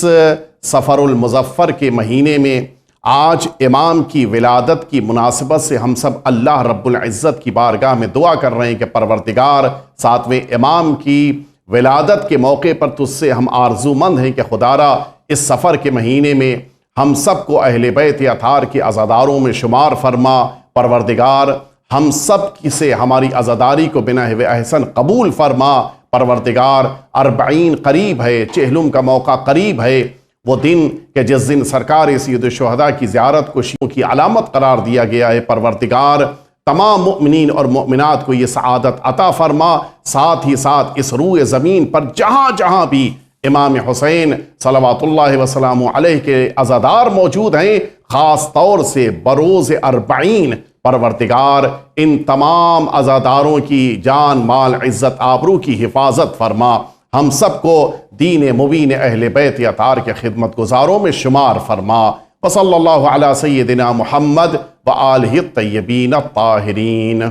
سفر المظفر کے مہینے میں آج امام کی ولادت کی مناسبت سے ہم سب اللہ رب العزت کی بارگاہ میں دعا کر رہے ہیں کہ پروردگار 7ویں امام کی ولادت کے موقع پر تجھ سے ہم آرزو مند ہیں کہ خدارا اس سفر کے مہینے میں ہم سب کو اہل بیت اطہار کے عزاداروں میں شمار فرما. پروردگار ہم سب سے ہماری عزاداری کو بناء احسن قبول فرما. پروردگار 40 قریب ہے، چہلم کا موقع قریب ہے، وہ دن کہ جس دن سرکار سید الشہداء کی زیارت کو شیعوں کی علامت قرار دیا گیا ہے. پروردگار تمام مؤمنین اور مؤمنات کو یہ سعادت عطا فرما. ساتھ ہی ساتھ اس روئے زمین پر جہاں جہاں بھی امام حسین صلوات اللہ وسلامہ علیہ کے عزادار موجود ہیں، خاص طور سے بروز 40 پروردگار ان تمام عزاداروں کی جان مال عزت آبرو کی حفاظت فرما. ہم سب کو دین مبین اہل بیت اطہار کے خدمت گزاروں میں شمار فرما. وصلی اللہ علی سیدنا محمد وآلہ الطیبین الطاہرین.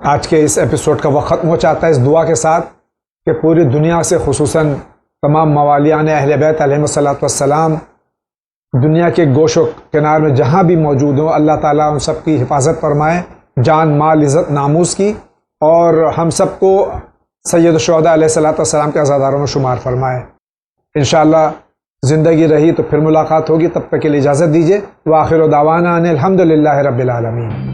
آج کے اس ایپیسوڈ کا وقت ختم ہو جاتا ہے اس دعا کے ساتھ کہ پوری دنیا سے خصوصاً تمام موالیان اہل بیت علیہ الصلوۃ والسلام دنیا کے گوش و کنار میں جہاں بھی موجود ہوں، اللہ تعالیٰ ان سب کی حفاظت فرمائے، جان مال عزت ناموس کی، اور ہم سب کو سید الشہداء علیہ الصلوۃ والسلام کے عزاداروں میں شمار فرمائے. انشاءاللہ زندگی رہی تو پھر ملاقات ہوگی، تب تک کے لیے اجازت دیجیے. وآخر دعوانا ان الحمد للہ رب العالمین.